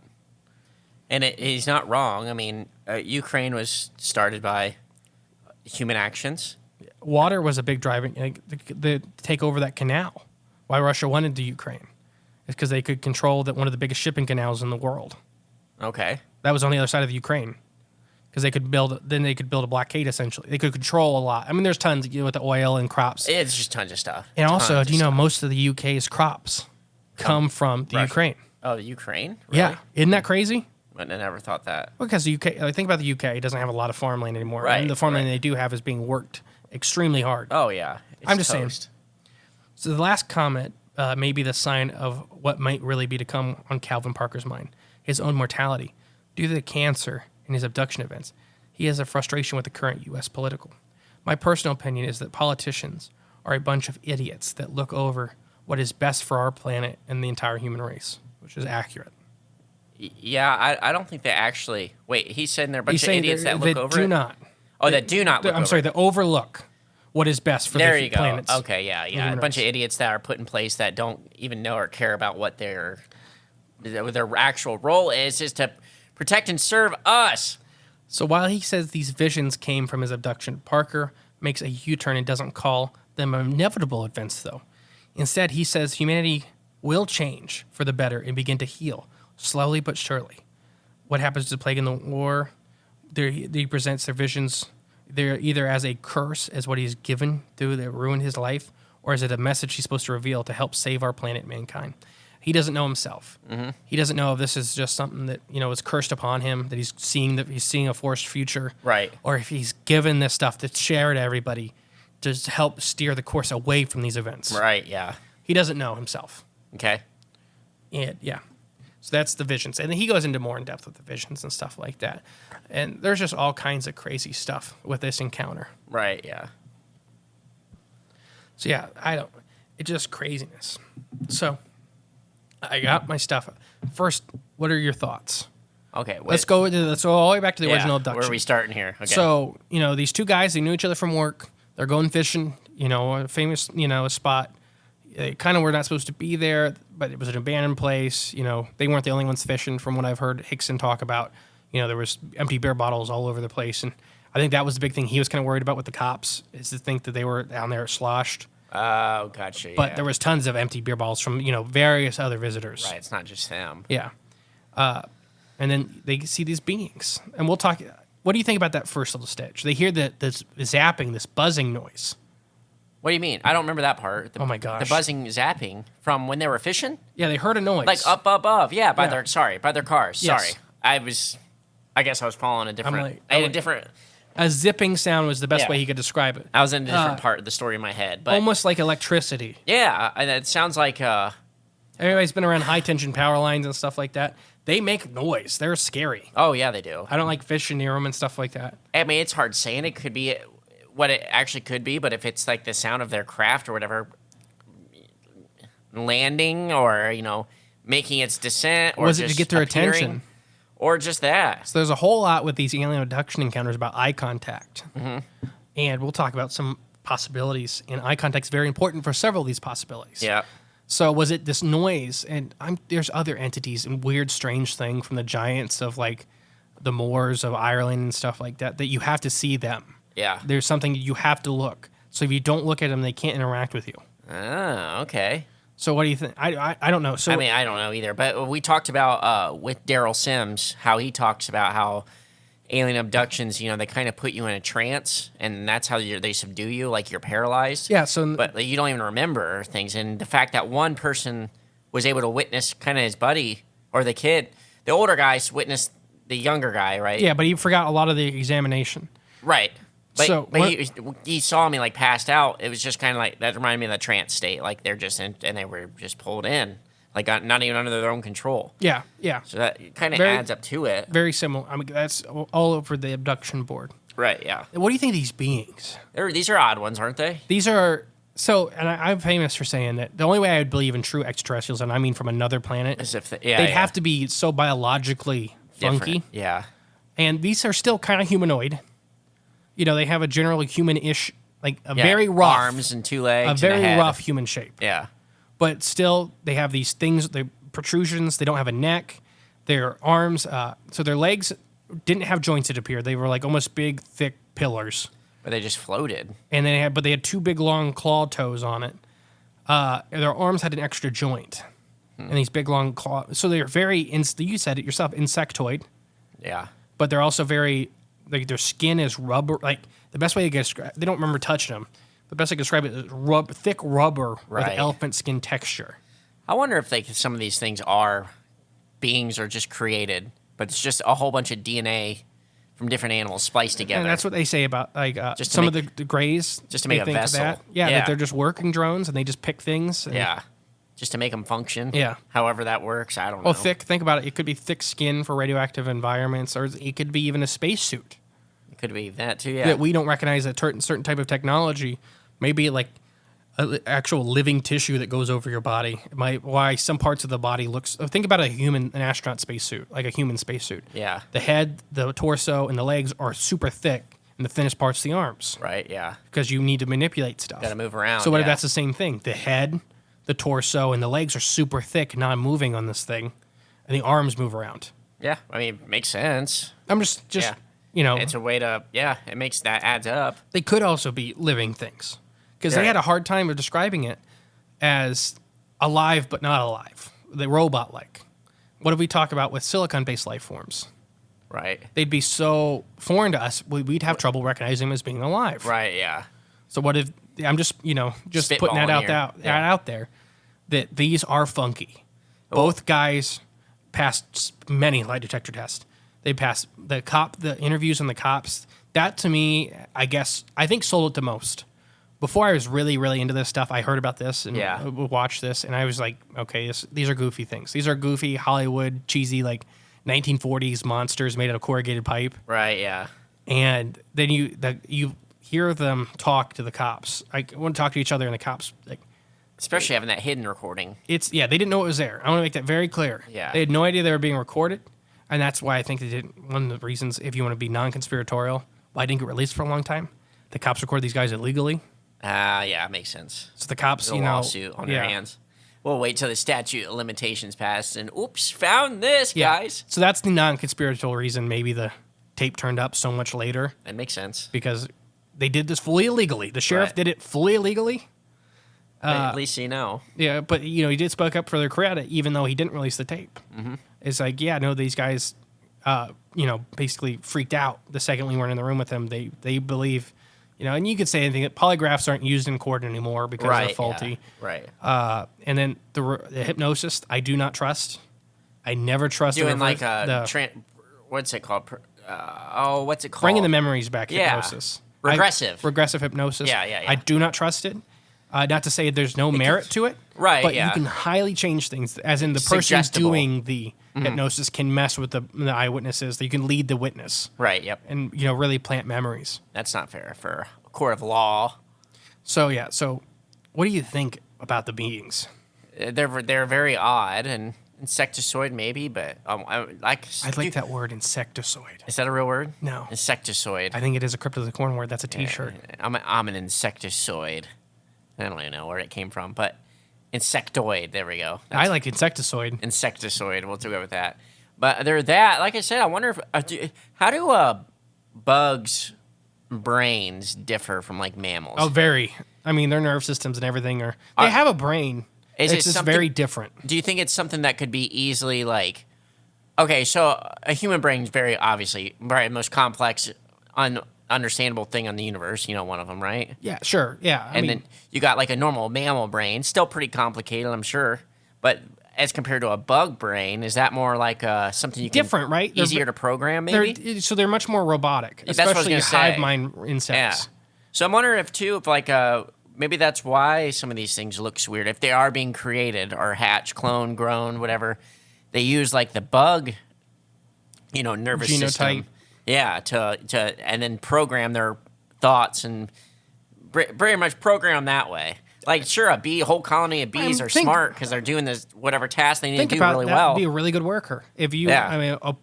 And he's not wrong. I mean, Ukraine was started by human actions. Water was a big driving, like, the take over that canal. Why Russia wanted to Ukraine is because they could control one of the biggest shipping canals in the world. Okay. That was on the other side of the Ukraine, because they could build a blockade essentially. They could control a lot. I mean, there's tons with the oil and crops. It's just tons of stuff. And also, Tons do of you know stuff. most of the UK's crops come from the Russia. Ukraine? Oh, the Ukraine? Really? Yeah, isn't that crazy? I never thought that. Because the UK, I think about the UK, it doesn't have a lot of farmland anymore. Right, And the farmland right. they do have is being worked extremely hard. Oh, yeah. It's I'm just saying. toast. So the last comment may be the sign of what might really be to come on Calvin Parker's mind: his own mortality due to the cancer in his abduction events. He has a frustration with the current U.S. political. My personal opinion is that politicians are a bunch of idiots that look over what is best for our planet and the entire human race, which is accurate. Yeah, I don't think they actually... Wait, he's saying they're a bunch He's of saying idiots that look over do it? not. Oh, that do not look I'm over sorry, it. that overlook what is best for There the you go. planets. Okay, yeah. A human bunch of race. idiots that are put in place that don't even know or care about what their actual role is to protect and serve us. So while he says these visions came from his abduction, Parker makes a U-turn and doesn't call them inevitable events, though. Instead, he says humanity will change for the better and begin to heal, slowly but surely. What happens to the plague in the war? He presents their visions they're either as a curse, as what he's given through that ruined his life, or is it a message he's supposed to reveal to help save our planet, mankind? He doesn't know himself. Mm-hmm. He doesn't know if this is just something that is cursed upon him, that he's seeing a forced future, Right? Or if he's given this stuff to share to everybody to help steer the course away from these events. Right. Yeah. He doesn't know himself. Okay. And yeah. So that's the visions. And then he goes into more in depth with the visions and stuff like that. And there's just all kinds of crazy stuff with this encounter. Right. Yeah. So yeah, it's just craziness. So I got my stuff. First, what are your thoughts? Okay. Let's go all the way back to the original abduction. Where are we starting here? Okay. So, these two guys, they knew each other from work. They're going fishing, a famous, spot. They kind of were not supposed to be there, but it was an abandoned place. They weren't the only ones fishing, from what I've heard Hickson talk about. There was empty beer bottles all over the place. And I think that was the big thing he was kind of worried about with the cops, is to think that they were down there sloshed. Oh, gotcha. But there was tons of empty beer bottles from, various other visitors. Right. It's not just them. Yeah. And then they see these beings. And we'll talk. What do you think about that first little stitch? They hear this zapping, this buzzing noise. What do you mean? I don't remember that part. Oh my gosh. The buzzing zapping from when they were fishing? Yeah, they heard a noise. Like up above. Yeah, by Yeah. their cars. Yes. Sorry. I guess I was following a different A zipping sound was the best Yeah. way he could describe it. I was in a different part of the story in my head. But Almost like electricity. yeah, and it sounds like Everybody's been around high tension power lines and stuff like that. They make noise. They're scary. oh yeah, they do. I don't like fishing near them and stuff like that. I mean, it's hard saying it could be what it actually could be, but if it's like the sound of their craft or whatever landing or, making its descent or Was it to just get their appearing, attention? or just that. So there's a whole lot with these alien abduction encounters about eye contact. Mm-hmm. And we'll talk about some possibilities. And eye contact is very important for several of these possibilities. Yeah. So was it this noise? And there's other entities and weird, strange thing from the giants of like the Moors of Ireland and stuff like that you have to see them. Yeah. There's something you have to look. So if you don't look at them, they can't interact with you. Oh, okay. So what do you think? I don't know. So I mean, I don't know either. But we talked about with Daryl Sims how he talks about how alien abductions, they kind of put you in a trance, and that's how they subdue you, like you're paralyzed. yeah. So But like, you don't even remember things. And the fact that one person was able to witness kind of his buddy or the kid, the older guys witnessed the younger guy, right? yeah, but he forgot a lot of the examination. Right. But, So but what- he saw me like passed out. It was just kind of like that reminded me of the trance state. Like they're just in, and they were just pulled in, like not even under their own control. Yeah. Yeah. So that kind of Very- adds up to it. Very similar. I mean, that's all over the abduction board. Right. Yeah. What do you think of these beings? These are odd ones, aren't they? These are and I'm famous for saying that the only way I would believe in true extraterrestrials, and I mean from another planet, As if they'd yeah. have to be so biologically Different. funky. Yeah. And these are still kind of humanoid. They have a generally human-ish like a very rough arms and 2 legs, a and very head. rough human shape. Yeah, But still, they have these things, the protrusions. They don't have a neck. Their arms, so their legs didn't have joints. It appeared they were like almost big, thick pillars. but they just floated. And they had 2 big, long claw toes on it. Their arms had an extra joint, and these big, long claw. So they're very. You said it yourself, insectoid. Yeah, But they're also very. Like their skin is rubber. Like the best way to describe. They don't remember touching them. The best I can describe it is thick rubber with Right. elephant skin texture. I wonder if some of these things are beings or just created, but it's just a whole bunch of DNA from different animals spliced together. And that's what they say about like Just to some make- of the grays. just to they make a think of vessel. that. Yeah, Yeah. that they're just working drones and they just pick things. And, Yeah, just to make them function. Yeah. However that works, I don't know. Well, thick. Think about it. It could be thick skin for radioactive environments, or it could be even a spacesuit It could be that too. Yeah. that we don't recognize a certain type of technology. Maybe like actual living tissue that goes over your body. Why some parts of the body looks. Think about an astronaut spacesuit, like a human spacesuit. Yeah. The head, the torso, and the legs are super thick, and the thinnest part's the arms. Right. Yeah. Because you need to manipulate stuff. Got to move around. So what if yeah. that's the same thing? The head, the torso, and the legs are super thick, non-moving on this thing, and the arms move around. Yeah. I mean, it makes sense. I'm just Yeah. It's a way to. Yeah. It makes that adds up. they could also be living things because they Right. had a hard time of describing it as alive but not alive. The robot-like. What do we talk about with silicon-based life forms? Right. They'd be so foreign to us, we'd have trouble recognizing them as being alive. Right. Yeah. So what if I'm just putting that Spitballing out there that these are funky. Both guys passed many lie detector tests. They passed the interviews on the cops. That to me, I think sold it the most. Before I was really, really into this stuff, I heard about this and watched this, and I was like, okay, these are goofy things. These are goofy Hollywood, cheesy, like 1940s monsters made out of corrugated pipe. Right. Yeah. And then you hear them talk to the cops. I want to talk to each other, and the cops like. Especially having that hidden recording. They didn't know it was there. I want to make that very clear. Yeah. They had no idea they were being recorded, and that's why I think they didn't. One of the reasons, if you want to be non-conspiratorial, why I didn't get released for a long time. The cops recorded these guys illegally. Yeah, it makes sense. So the cops, A lawsuit on their hands. We'll wait till the statute of limitations passes and oops, found this, guys. So that's the non-conspiratorial reason maybe the tape turned up so much later, That makes sense. because they did this fully illegally. The sheriff Right. did it fully illegally. But at least you know. Yeah, but he did speak up for their credit, even though he didn't release the tape. Mm-hmm. It's like, these guys, basically freaked out the second we weren't in the room with them. They believe, and you could say anything that polygraphs aren't used in court anymore because they're faulty. Yeah. Right. And then the hypnosis, I do not trust. I never trust Doing like what's it called? What's it called? bringing the memories back. Yeah. Hypnosis, Regressive hypnosis. Yeah. I do not trust it. Not to say there's no merit to it, Right, But yeah. you can highly change things, as in the person Suggestible. doing the hypnosis can mess with the eyewitnesses. You can lead the witness, Right. Yep. and really plant memories. That's not fair for a court of law. So what do you think about the beings? They're very odd and insectoid maybe, but I like that word, insectoid. Is that a real word? No. Insectoid. I think it is a cryptozoic word. That's a T-shirt. I'm an insectoid. I don't even know where it came from, but insectoid. There we go. I like insectoid. Insectoid. We'll go with that. But they're that. Like I said, I wonder if how do bugs' brains differ from like mammals? Oh, very. I mean, their nerve systems and everything they have a brain. Is it It's just something- very different. Do you think it's something that could be easily like? Okay, so a human brain is very obviously the most complex, understandable thing on the universe. One of them, right? Yeah, sure. Yeah, And then you got like a normal mammal brain, still pretty complicated, I'm sure. But as compared to a bug brain, is that more like something you can different, right? They're easier to program, maybe? They're much more robotic, That's what I was especially gonna say. hive mind insects. Yeah. So I'm wondering if like maybe that's why some of these things look weird. If they are being created or hatched, cloned, grown, whatever, they use like the bug, nervous Genotype. system. Yeah, to and then program their thoughts and very much program that way. Like, sure, a whole colony of bees are smart because they're doing this whatever task they need to Think do about really that. well. Be a really good worker if you. Yeah. I mean, a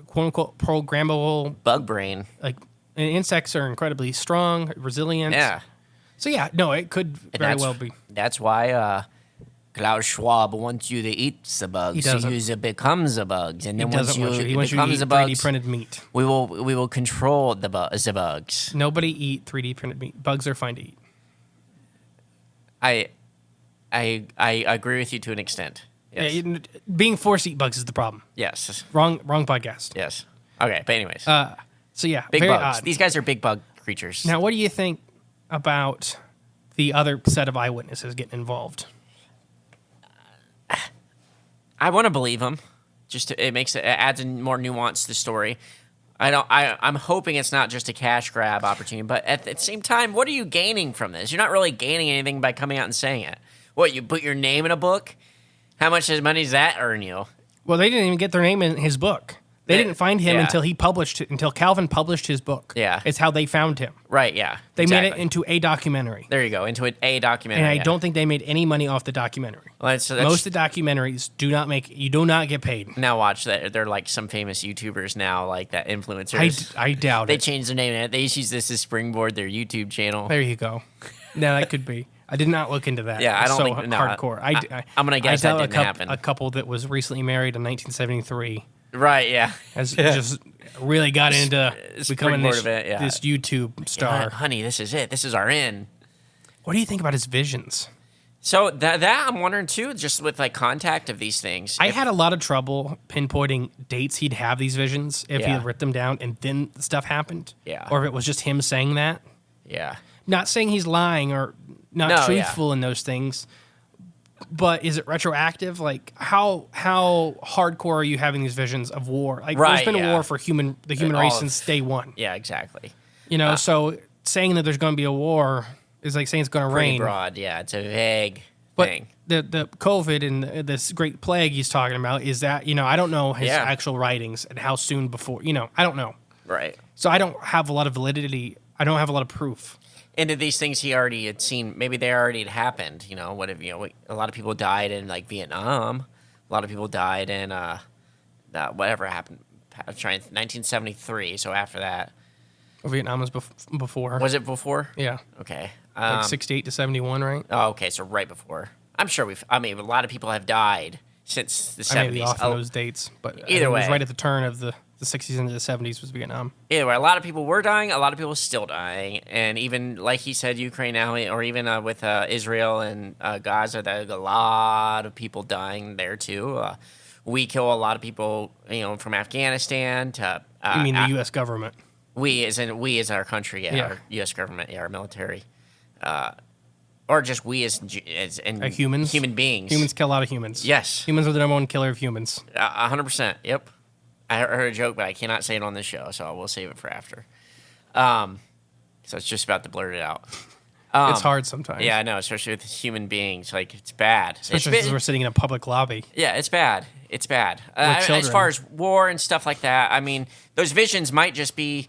quote unquote programmable. Bug brain. Like insects are incredibly strong, resilient. Yeah. So yeah, no, it could very well be. That's why Klaus Schwab wants you to eat the bugs. He doesn't. You becomes the bugs, and He then once doesn't want you. He it wants you to becomes eat the 3D bugs, printed meat. we will control the bugs. Nobody eat 3D printed meat. Bugs are fine to eat. I agree with you to an extent. Yes. Yeah, being forced to eat bugs is the problem. Yes. Wrong podcast. Yes. Okay, but anyways. So yeah, big very bugs. odd. These guys are big bug creatures. Now, what do you think about the other set of eyewitnesses getting involved? I want to believe them. It adds in more nuance to the story. I'm hoping it's not just a cash grab opportunity, but at the same time, what are you gaining from this? You're not really gaining anything by coming out and saying it. What, you put your name in a book? How much money does that earn you? Well, they didn't even get their name in his book. They didn't find him Yeah. until Calvin published his book. Yeah. It's how they found him. Right, yeah. They made it exactly. into a documentary. There you go, into a documentary. And I yeah. don't think they made any money off the documentary. Well, that's Most of the documentaries you do not get paid. now watch that. They're like some famous YouTubers now, like that influencers. I doubt They it. changed their name and they use this as springboard their YouTube channel. There you go. No, that could be. I did not look into that. Yeah, I It's don't so think- no, hardcore. I'm gonna guess I doubt that didn't happen. A couple that was recently married in 1973 Right, yeah. has just really got into becoming Springboard this, of it, yeah. this YouTube star. Honey, this is it. This is our in. What do you think about his visions? So that I'm wondering too, just with like contact of these things. I had a lot of trouble pinpointing dates he'd have these visions if he Yeah. had written them down and then stuff happened. Yeah. Or if it was just him saying that. Yeah. Not saying he's lying or not No, yeah. truthful in those things, but is it retroactive? Like how hardcore are you having these visions of war? Like Right, there's been yeah. a war for the human All race of- since day one. Yeah, exactly. You know, so saying that there's going to be a war is like saying it's going to Pretty rain. broad. Yeah, it's a vague But thing. the COVID and this great plague he's talking about is that, you know, I don't know his Yeah. actual writings and how soon before, you know, I don't know. Right. So I don't have a lot of validity. I don't have a lot of proof. Into these things he already had seen, maybe they already had happened. You know, what if a lot of people died in like Vietnam. A lot of people died in whatever happened. Trying 1973. So after that, Vietnam was before. was it before? Yeah. Okay. Like 68 to 71, right? Oh, okay. So right before. I'm sure a lot of people have died since the 70s. I may be off on those dates, but Either it was way. right at the turn of the 60s into the 70s was Vietnam. Either way, a lot of people were dying. A lot of people still dying, and even like he said, Ukraine now, or even with Israel and Gaza, there's a lot of people dying there too. We kill a lot of people, you know, from Afghanistan to. You mean the U.S. government? We as our country, yeah, Yeah. our U.S. government, yeah, our military, or just we as Humans? human beings. Humans kill a lot of humans. Yes. Humans are the number one killer of humans. 100%. Yep. I heard a joke, but I cannot say it on this show, so we'll save it for after. So it's just about to blurt it out. It's hard sometimes. Yeah, I know, especially with human beings. Like, it's bad. Especially since we're sitting in a public lobby. Yeah, it's bad. It's bad. With children. As far as war and stuff like that, I mean, those visions might just be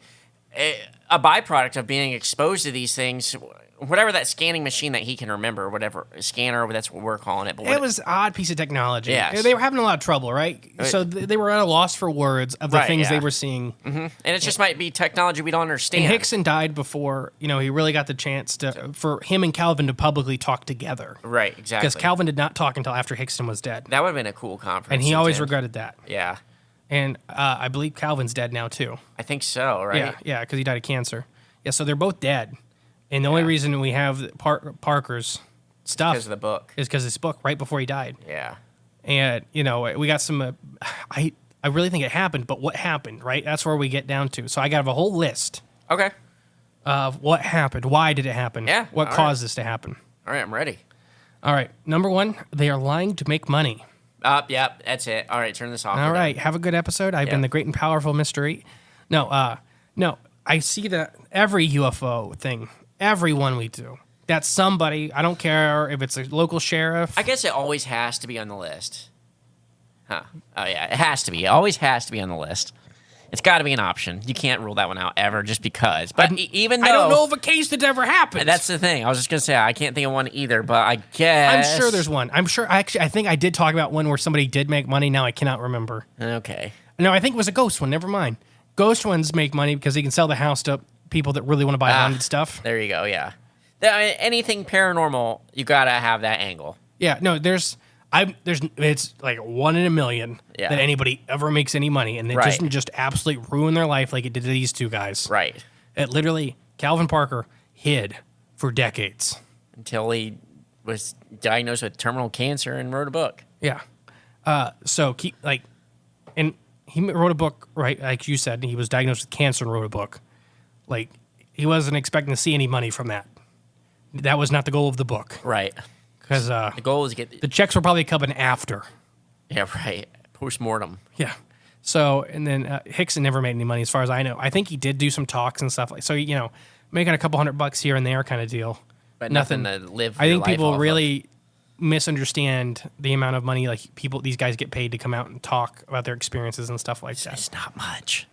a byproduct of being exposed to these things. Whatever that scanning machine that he can remember, whatever scanner, that's what we're calling it. But It was an odd piece of technology. Yes. They were having a lot of trouble, right? So they were at a loss for words of the Right, things they yeah. were seeing. and it just might be technology we don't understand. And Hickson died before, you know, he really got the chance for him and Calvin to publicly talk together. Right, exactly. Because Calvin did not talk until after Hickson was dead. That would have been a cool conference. And he to always attend. regretted that. Yeah, And I believe Calvin's dead now, too. I think so. Right. Yeah, because he died of cancer. Yeah, so they're both dead. And the only reason we have Parker's stuff Because of the book. is because his book right before he died. Yeah. And, you know, we got some, I really think it happened, but what happened, right? That's where we get down to. So I got a whole list Okay. of what happened. Why did it happen? Yeah, What all caused this to happen? All right, I'm ready. All right. Number one, they are lying to make money. Yep, that's it. All right, turn this off. All We're right. Have a good episode. I've been Yeah. the great and powerful mystery. No, I see that every UFO thing, every one we do, that's somebody, I don't care if it's a local sheriff. I guess it always has to be on the list. Huh. Oh, yeah, it has to be. It always has to be on the list. It's got to be an option. You can't rule that one out ever just because. But even though... I don't know of a case that ever happened. That's the thing. I was just going to say, I can't think of one either, but I guess... I'm sure there's one. I'm sure, I think I did talk about one where somebody did make money. Now I cannot remember. Okay. No, I think it was a ghost one. Never mind. Ghost ones make money because he can sell the house to people that really want to buy haunted stuff. There you go, yeah. Anything paranormal, you gotta have that angle. Yeah, no, it's like 1 in a million Yeah. that anybody ever makes any money, and it Right. doesn't just absolutely ruin their life like it did to these two guys. Right. It literally, Calvin Parker hid for decades. Until he was diagnosed with terminal cancer and wrote a book. Yeah. So and he wrote a book, right? Like you said, he was diagnosed with cancer and wrote a book. Like, he wasn't expecting to see any money from that. That was not the goal of the book. Right. Because The goal is to get... the checks were probably coming after. Yeah, right. Post-mortem. Yeah. So, and then Hickson never made any money as far as I know. I think he did do some talks and stuff. So, making a couple $100 here and there kind of deal. But nothing to live I your think life people off of. really misunderstand the amount of money these guys get paid to come out and talk about their experiences and stuff like that. It's not much.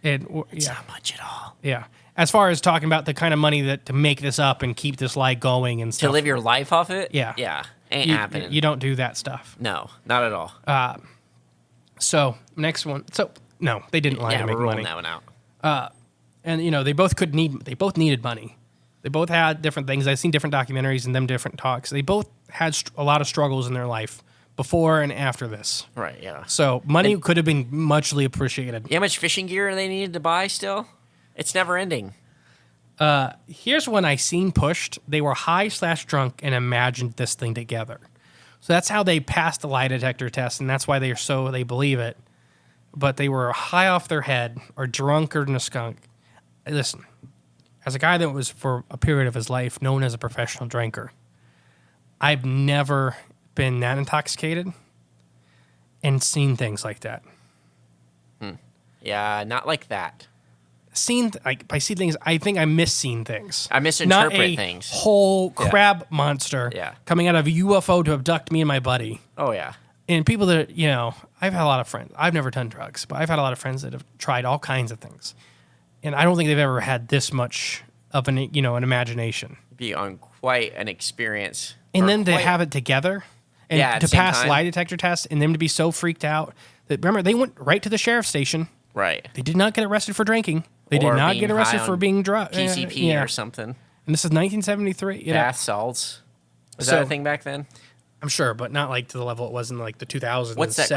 It's Not much at all. Yeah. As far as talking about the kind of money that to make this up and keep this lie going and To stuff. live your life off it? Yeah. Yeah. Ain't happening. You don't do that stuff. No, not at all. So, next one. So, no, they didn't lie yeah, to we're make ruling money. that one out. And they both needed money. They both had different things. I've seen different documentaries and them different talks. They both had a lot of struggles in their life before and after this. Right, yeah. So money could have been muchly appreciated. You know how much fishing gear they needed to buy still? It's never ending. Here's one I seen pushed. They were high/drunk and imagined this thing together. So that's how they passed the lie detector test, and that's why they believe it. But they were high off their head or drunker than a skunk. Listen, as a guy that was for a period of his life known as a professional drinker, I've never been that intoxicated and seen things like that. Yeah, not like that. By see things, I think I miss-seen things. I misinterpret Not a things. whole crab monster Yeah. coming out of a UFO to abduct me and my buddy. Oh, yeah. And people that, I've had a lot of friends. I've never done drugs, but I've had a lot of friends that have tried all kinds of things. And I don't think they've ever had this much of an imagination. Be on quite an experience. And Or then to quite- have it together and Yeah, at to the same pass time. lie detector tests and them to be so freaked out that, remember, they went right to the sheriff's station. Right. They did not get arrested for drinking. They Or did not being get arrested high for on being drunk. PCP or something. And this is 1973. Bath salts. Was So- that a thing back then? I'm sure, but not like to the level it was in like the 2000s. What's that?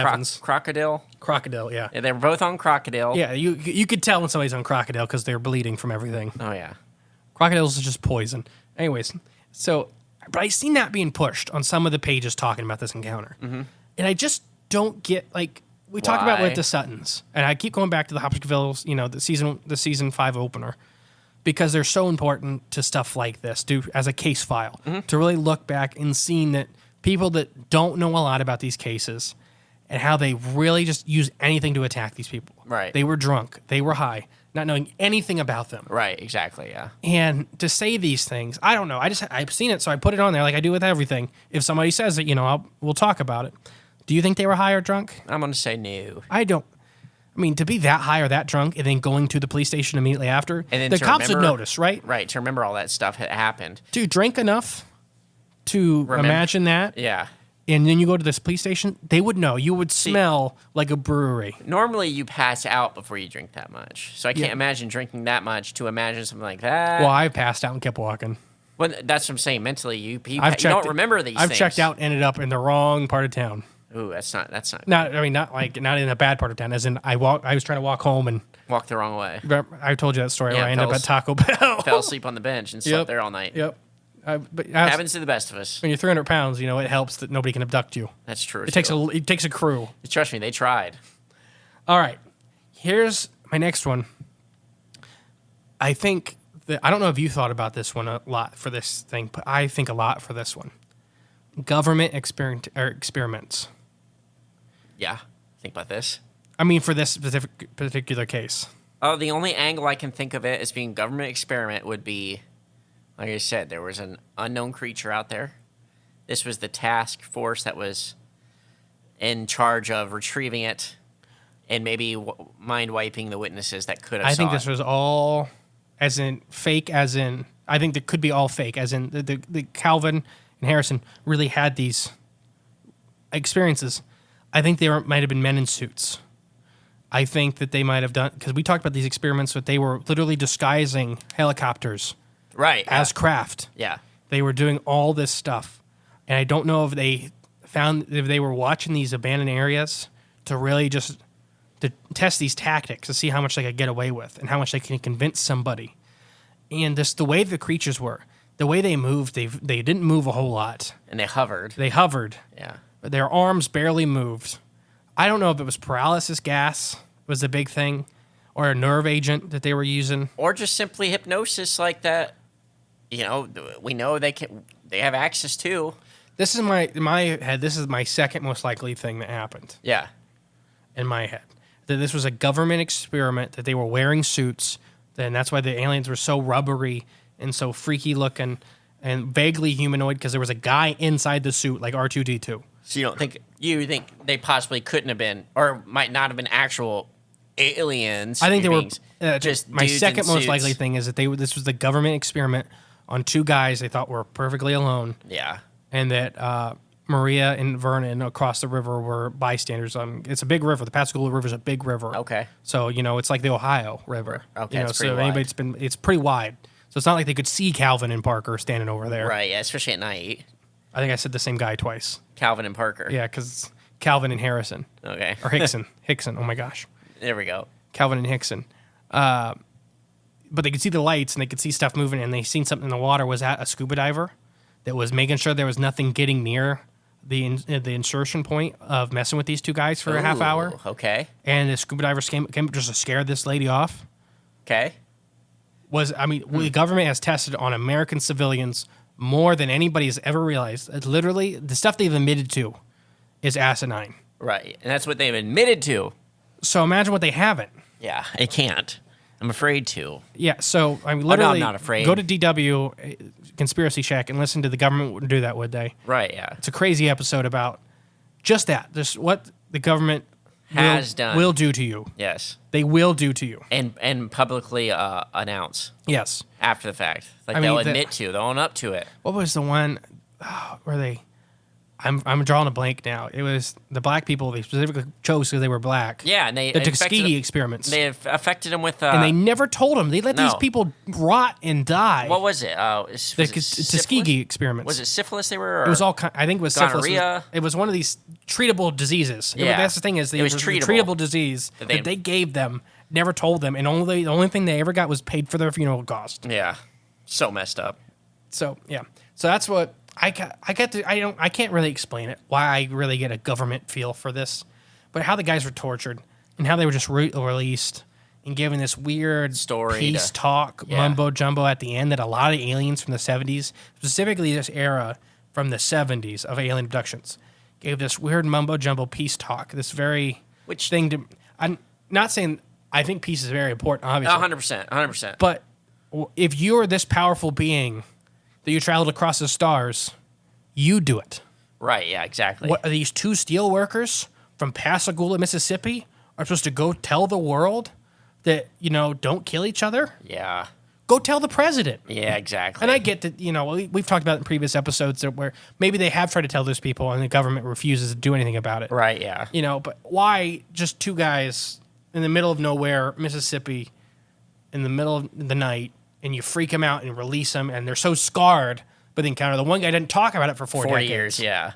Crocodile? Crocodile, yeah. Yeah, they were both on crocodile. Yeah, you could tell when somebody's on crocodile because they're bleeding from everything. Oh, yeah. Crocodiles is just poison. Anyways, but I seen that being pushed on some of the pages talking about this encounter. Mm-hmm. And I just don't get, we talk about Why? with the Suttons, and I keep going back to the Hopkinsvilles, the season 5 opener, because they're so important to stuff like this, as a case file, to really look back and seeing that people that don't know a lot about these cases and how they really just use anything to attack these people. Right. They were drunk. They were high, not knowing anything about them. Right, exactly, yeah. And to say these things, I don't know. I've seen it, so I put it on there like I do with everything. If somebody says it, we'll talk about it. Do you think they were high or drunk? I'm going to say no. I don't. I mean, to be that high or that drunk and then going to the police station immediately after, And then the to cops would remember- notice, right? Right, to remember all that stuff had happened. To drink enough to imagine that, Yeah. and then you go to this police station, they would know. You would smell like a brewery. Normally, you pass out before you drink that much. So I can't imagine drinking that much to imagine something like that. Well, I passed out and kept walking. Well, that's what I'm saying. Mentally, you I've don't remember these I've things. checked out and ended up in the wrong part of town. Ooh, that's not. Not in a bad part of town. As in, I was trying to walk home and Walk the wrong way. I told you that story Yeah, where I ended up at Taco Bell. Fell asleep on the bench and slept there all night. Yep. Happens to the best of us. When you're 300 pounds, it helps that nobody can abduct you. That's true. It takes a crew. Trust me, they tried. All right. Here's my next one. I think that I don't know if you thought about this one a lot for this thing, but I think a lot for this one. Government experiments. Yeah. Think about this. I mean, for this particular case. Oh, the only angle I can think of it as being government experiment would be, like I said, there was an unknown creature out there. This was the task force that was in charge of retrieving it and maybe mind wiping the witnesses that could have I think saw this it. was all as in fake, as in, I think that could be all fake, as in the Calvin and Harrison really had these experiences. I think they might have been men in suits. I think that they might have done, because we talked about these experiments, but they were literally disguising helicopters Right. as craft. Yeah. They were doing all this stuff. And I don't know if they were watching these abandoned areas to really just to test these tactics to see how much they could get away with and how much they can convince somebody. And the way the creatures were, the way they moved, they didn't move a whole lot. And they hovered. They hovered. Yeah. But their arms barely moved. I don't know if it was paralysis gas was the big thing, or a nerve agent that they were using, Or just simply hypnosis like that. We know they have access to. This is in my head. This is my second most likely thing that happened Yeah. in my head. That this was a government experiment. That they were wearing suits, and that's why the aliens were so rubbery and so freaky looking and vaguely humanoid. Because there was a guy inside the suit, like R2-D2. So you think they possibly couldn't have been, or might not have been actual aliens? I think they beings, were just my dudes in second most suits. likely thing is that this was the government experiment on two guys they thought were perfectly alone. Yeah. And that Maria and Vernon across the river were bystanders. It's a big river. The Pascagoula River is a big river. Okay. So, it's like the Ohio River. Okay, it's pretty so wide. it's pretty wide. So it's not like they could see Calvin and Parker standing over there. Right. Yeah. Especially at night. I think I said the same guy twice. Calvin and Parker. Yeah, because Calvin and Harrison. Okay. Or Hickson. Hickson. Oh, my gosh. There we go. Calvin and Hickson. But they could see the lights and they could see stuff moving, and they seen something in the water. Was that a scuba diver that was making sure there was nothing getting near the insertion point of messing with these two guys for a half hour? Ooh, Okay. And the scuba divers came just to scare this lady off. Okay. The government has tested on American civilians more than anybody has ever realized. It's literally, the stuff they've admitted to is asinine. Right. And that's what they've admitted to. So imagine what they haven't. Yeah. I can't. I'm afraid to. Yeah, so literally, I'm not afraid. Go to DW Conspiracy Shack and listen to the government wouldn't do that, would they? Right. Yeah. It's a crazy episode about just that. Just what the government will do to you. Yes. They will do to you. And publicly announce Yes. after the fact. Like They'll they'll own up to it. What was the one where they? I'm drawing a blank now. It was the black people they specifically chose because they were black. Yeah, and they the infected Tuskegee them- experiments. They affected them with. And they never told them. They let these no. people rot and die. What was it? The Tuskegee experiments. Was it syphilis they were? Or? It was all. I think it was Gonorrhea? syphilis. It was one of these treatable diseases. Yeah. That's the thing is, It was a treatable. treatable disease that they gave them. Never told them, and the only thing they ever got was paid for their funeral cost. Yeah, so messed up. So yeah, so that's what I can't really explain it. Why I really get a government feel for this, but how the guys were tortured and how they were just released and given this weird Story peace talk mumbo jumbo at the end that a lot of aliens from the 70s, specifically this era from the 70s of alien abductions, gave this weird mumbo jumbo peace talk. This very thing to. I'm not saying I think peace is very important, obviously. 100%. But if you're this powerful being that you traveled across the stars, you do it. Right, yeah, exactly. What are these two steel workers from Pascagoula, Mississippi, are supposed to go tell the world that, don't kill each other? Yeah. Go tell the president. Yeah, exactly. And I get that, we've talked about it in previous episodes where maybe they have tried to tell those people and the government refuses to do anything about it. Right, yeah. But why just two guys in the middle of nowhere, Mississippi, in the middle of the night, and you freak them out and release them, and they're so scarred by the encounter. The one guy didn't talk about it for 4 decades. years, yeah.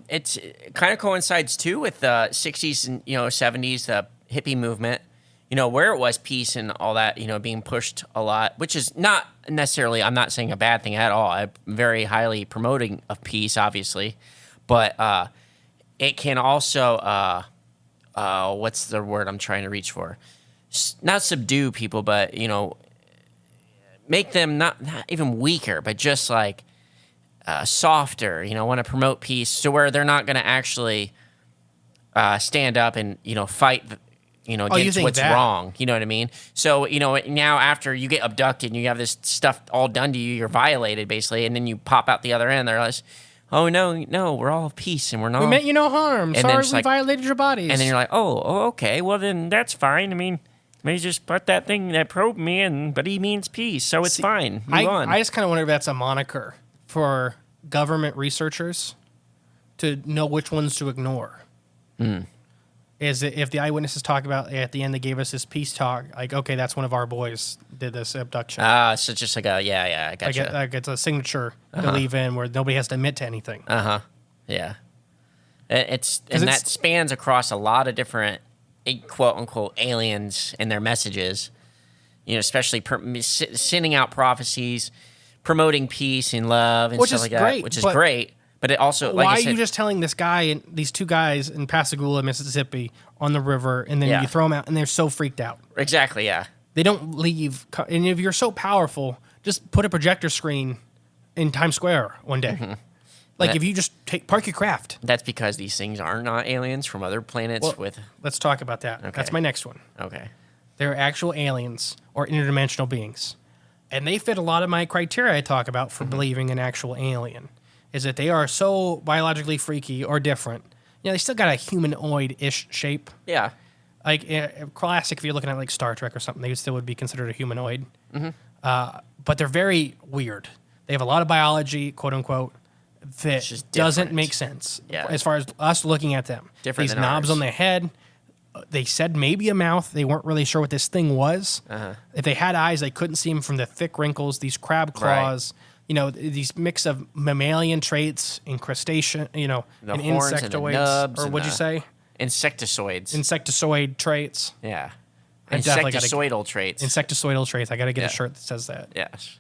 It kind of coincides, too, with the 60s and, 70s, the hippie movement, where it was peace and all that, being pushed a lot, which is not necessarily, I'm not saying a bad thing at all. I'm very highly promoting of peace, obviously. But it can also... what's the word I'm trying to reach for? Not subdue people, but, make them not even weaker, but just like softer, want to promote peace to where they're not going to actually stand up and, fight, against what's wrong. You know what I mean? So, now after you get abducted and you have this stuff all done to you, you're violated basically, and then you pop out the other end, they're like, oh, no, we're all peace and we're not. We meant you no harm. And Sorry then we violated your bodies. And then you're like, oh, okay, well then that's fine. I mean, maybe just put that thing that probed me in, but he means peace, so it's fine. Move on. I just kind of wonder if that's a moniker for government researchers to know which ones to ignore. is that if the eyewitnesses talk about at the end they gave us this peace talk, like, okay, that's one of our boys did this abduction. So it's just like I gotcha. Like it's a signature to leave in where nobody has to admit to anything. Yeah. That spans across a lot of different quote unquote aliens and their messages. You know, especially sending out prophecies, promoting peace and love and stuff like that, which is great. But it also, like why I said, are you just telling this guy and these two guys in Pascagoula, Mississippi, on the river, and then you throw them out, and they're so freaked out? Exactly, yeah. They don't leave. And if you're so powerful, just put a projector screen in Times Square one day. Like, if you just park your craft. That's because these things are not aliens from other planets Let's talk about that. Okay. That's my next one. Okay. They're actual aliens or interdimensional beings. And they fit a lot of my criteria I talk about for believing an actual alien. Is that they are so biologically freaky or different. You know, they still got a humanoid-ish shape. Yeah. Like, classic, if you're looking at, like, Star Trek or something, they still would be considered a humanoid. But they're very weird. They have a lot of biology, quote-unquote, that doesn't make sense as far as us looking at them. Different These than knobs ours. on their head. They said maybe a mouth. They weren't really sure what this thing was. If they had eyes, they couldn't see them from the thick wrinkles, these crab claws. You know, these mix of mammalian traits and crustacean, and horns and the insectoids. nubs Or and what'd you say? Insectoids. Insectoid traits. Yeah. I definitely gotta- Insectoidal traits. Insectoidal traits. I got to get a shirt that says that. Yes.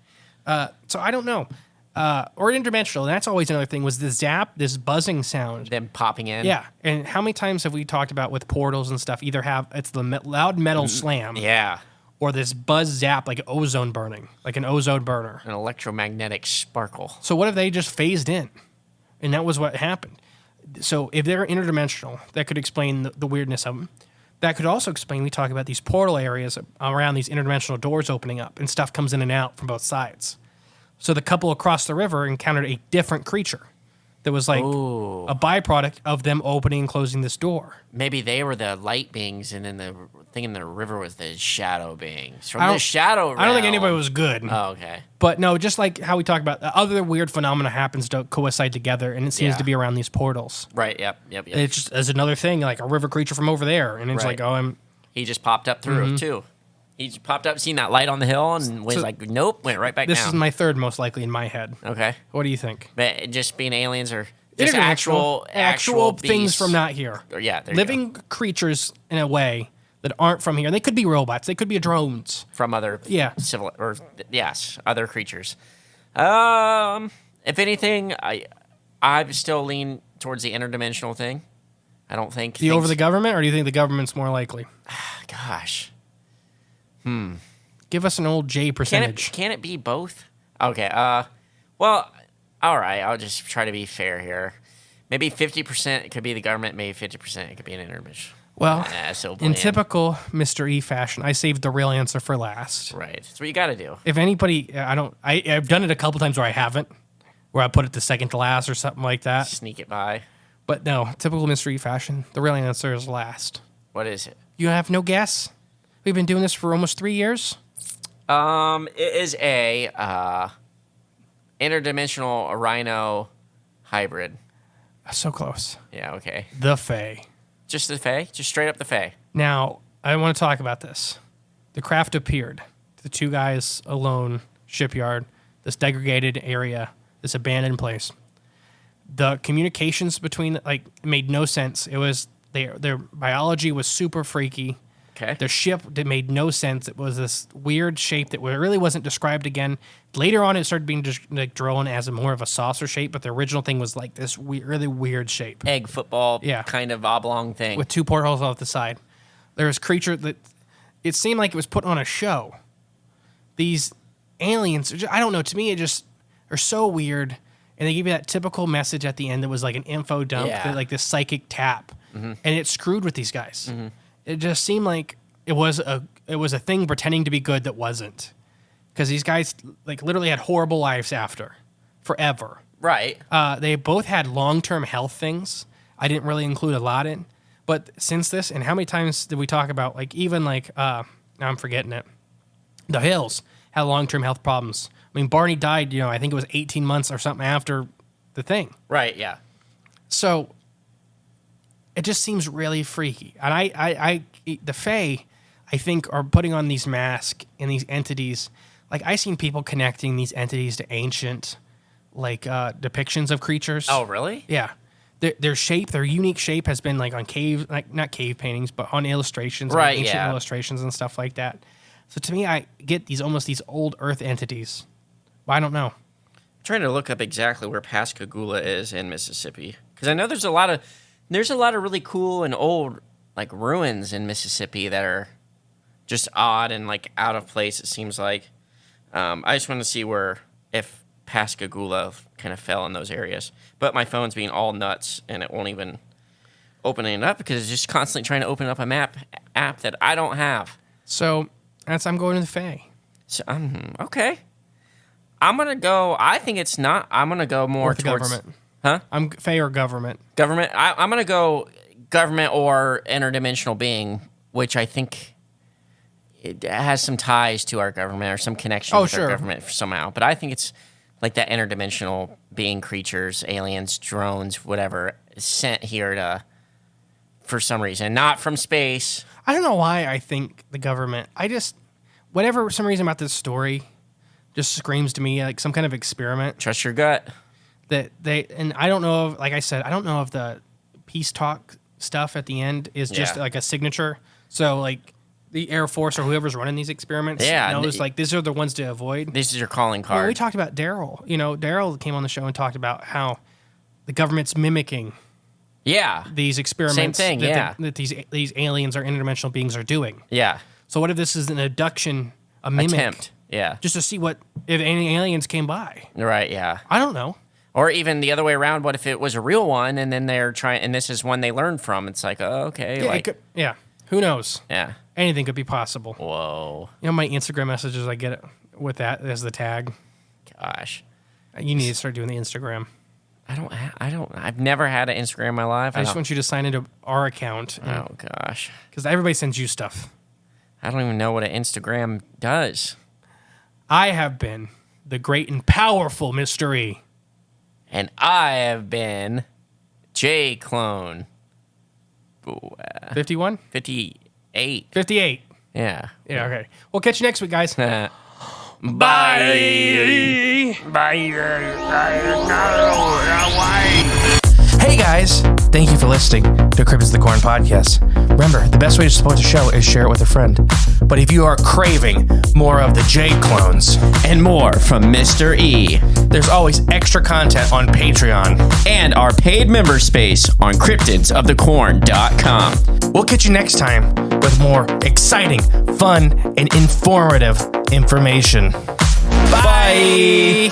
So I don't know. Or interdimensional. That's always another thing. Was the zap, this buzzing sound. Them popping in. Yeah. And how many times have we talked about with portals and stuff? Either it's the loud metal slam. Yeah. Or this buzz zap, like ozone burning, like an ozone burner. An electromagnetic sparkle. So what if they just phased in? And that was what happened. So if they're interdimensional, that could explain the weirdness of them. That could also explain, we talk about these portal areas around these interdimensional doors opening up and stuff comes in and out from both sides. So the couple across the river encountered a different creature that was like a byproduct of them opening and closing this door. Maybe they were the light beings, and then the thing in the river was the shadow beings. From I the don't- shadow realm. I don't think anybody was good. Oh, okay. But no, just like how we talk about other weird phenomena happens to coincide together, and it seems Yeah. to be around these portals. Right, yep. It's just as another thing, like a river creature from over there, and it's Right. like, He just popped up through, too. He just popped up, seen that light on the hill, and was So- like, nope, went right back this down. is my third most likely in my head. Okay. What do you think? But just being aliens or just Interdimensional, actual things beasts. from not here. Or, yeah, there you Living creatures in a way that aren't from here. They could be robots. They could be drones. from other other creatures. If anything, I still lean towards the interdimensional thing. I don't think Over the government, or do you think the government's more likely? Gosh, Give us an old J percentage. can it be both? Okay. Well, all right. I'll just try to be fair here. Maybe 50% it could be the government. Maybe 50% it could be an interdimensional. Well, so in bland. typical Mr. E fashion, I saved the real answer for last. Right. That's what you got to do. If anybody, I've done it a couple times where I haven't, where I put it to second to last or something like that. Sneak it by. But no, typical Mr. E fashion, the real answer is last. What is it? You have no guess? We've been doing this for almost 3 years. It is a interdimensional rhino hybrid. So close. Yeah, okay. The Fae. Just the Fae? Just straight up the Fae. Now, I want to talk about this. The craft appeared. The two guys alone, shipyard, this degraded area, this abandoned place. The communications between, made no sense. It was, their biology was super freaky. Okay. Their ship that made no sense. It was this weird shape that really wasn't described again. Later on, it started being drawn as more of a saucer shape, but the original thing was like this really weird shape Egg football Yeah. kind of oblong thing. with two portholes off the side. There was creature that it seemed like it was put on a show. These aliens, I don't know. To me, it just are so weird, and they give you that typical message at the end that was like an info dump, Yeah. like this psychic tap, and it screwed with these guys. It just seemed like it was a thing pretending to be good that wasn't, because these guys literally had horrible lives after, forever. Right. They both had long-term health things. I didn't really include a lot in, but since this, and how many times did we talk about now I'm forgetting it. The Hills had long-term health problems. I mean, Barney died, I think it was 18 months or something after the thing. Right, yeah. So it just seems really freaky. And the Fae, I think, are putting on these masks and these entities. Like, I seen people connecting these entities to ancient, like, depictions of creatures. Oh, really? Yeah. Their shape, their unique shape has been, like, on cave, like, not cave paintings, but on illustrations. Right, like ancient yeah. illustrations and stuff like that. So to me, I get almost these old Earth entities. But I don't know. I'm trying to look up exactly where Pascagoula is in Mississippi. Because I know there's a lot of really cool and old, like, ruins in Mississippi that are just odd and, like, out of place, it seems like. I just want to see if Pascagoula kind of fell in those areas. But my phone's being all nuts, and it won't even open it up because it's just constantly trying to open up a map app that I don't have. So I'm going to the Fae. So, okay. I'm going to go, I think it's not, I'm going to go more Or the towards... government. Huh? I'm Fae or government. Government? I'm going to go government or interdimensional being, which I think it has some ties to our government or some connection with our government somehow. But I think it's like that interdimensional being, creatures, aliens, drones, whatever, sent here for some reason, not from space. I don't know why I think the government. For some reason about this story, just screams to me like some kind of experiment. Trust your gut. And I don't know if, like I said, I don't know if the peace talk stuff at the end is just like a signature. So like the Air Force or whoever's running these experiments knows like these are the ones to avoid. This is your calling card. Well, we talked about Daryl. Daryl came on the show and talked about how the government's mimicking these experiments. Same thing, that these aliens or interdimensional beings are doing. Yeah. So what if this is an abduction, a mimic? Attempt. Yeah. Just to see if any aliens came by. Right, yeah. I don't know. Or even the other way around, what if it was a real one and then they're trying, and this is one they learned from? It's like, oh, okay. Yeah, who knows? Yeah. Anything could be possible. Whoa. My Instagram messages, I get it with that as the tag. Gosh. You need to start doing the Instagram. I've never had an Instagram in my life. I just want you to sign into our account. Oh, gosh. Because everybody sends you stuff. I don't even know what an Instagram does. I have been the great and powerful mystery. And I have been J Clone. 51? 58. 58. Yeah. Yeah, okay. We'll catch you next week, guys. Bye. Hey guys, thank you for listening to Cryptids the Corn podcast. Remember, the best way to support the show is share it with a friend. But if you are craving more of the J Clones And more from Mr. E. there's always extra content on Patreon. And our paid member space on cryptidsofthecorn.com. We'll catch you next time with more exciting, fun, and informative information. Bye.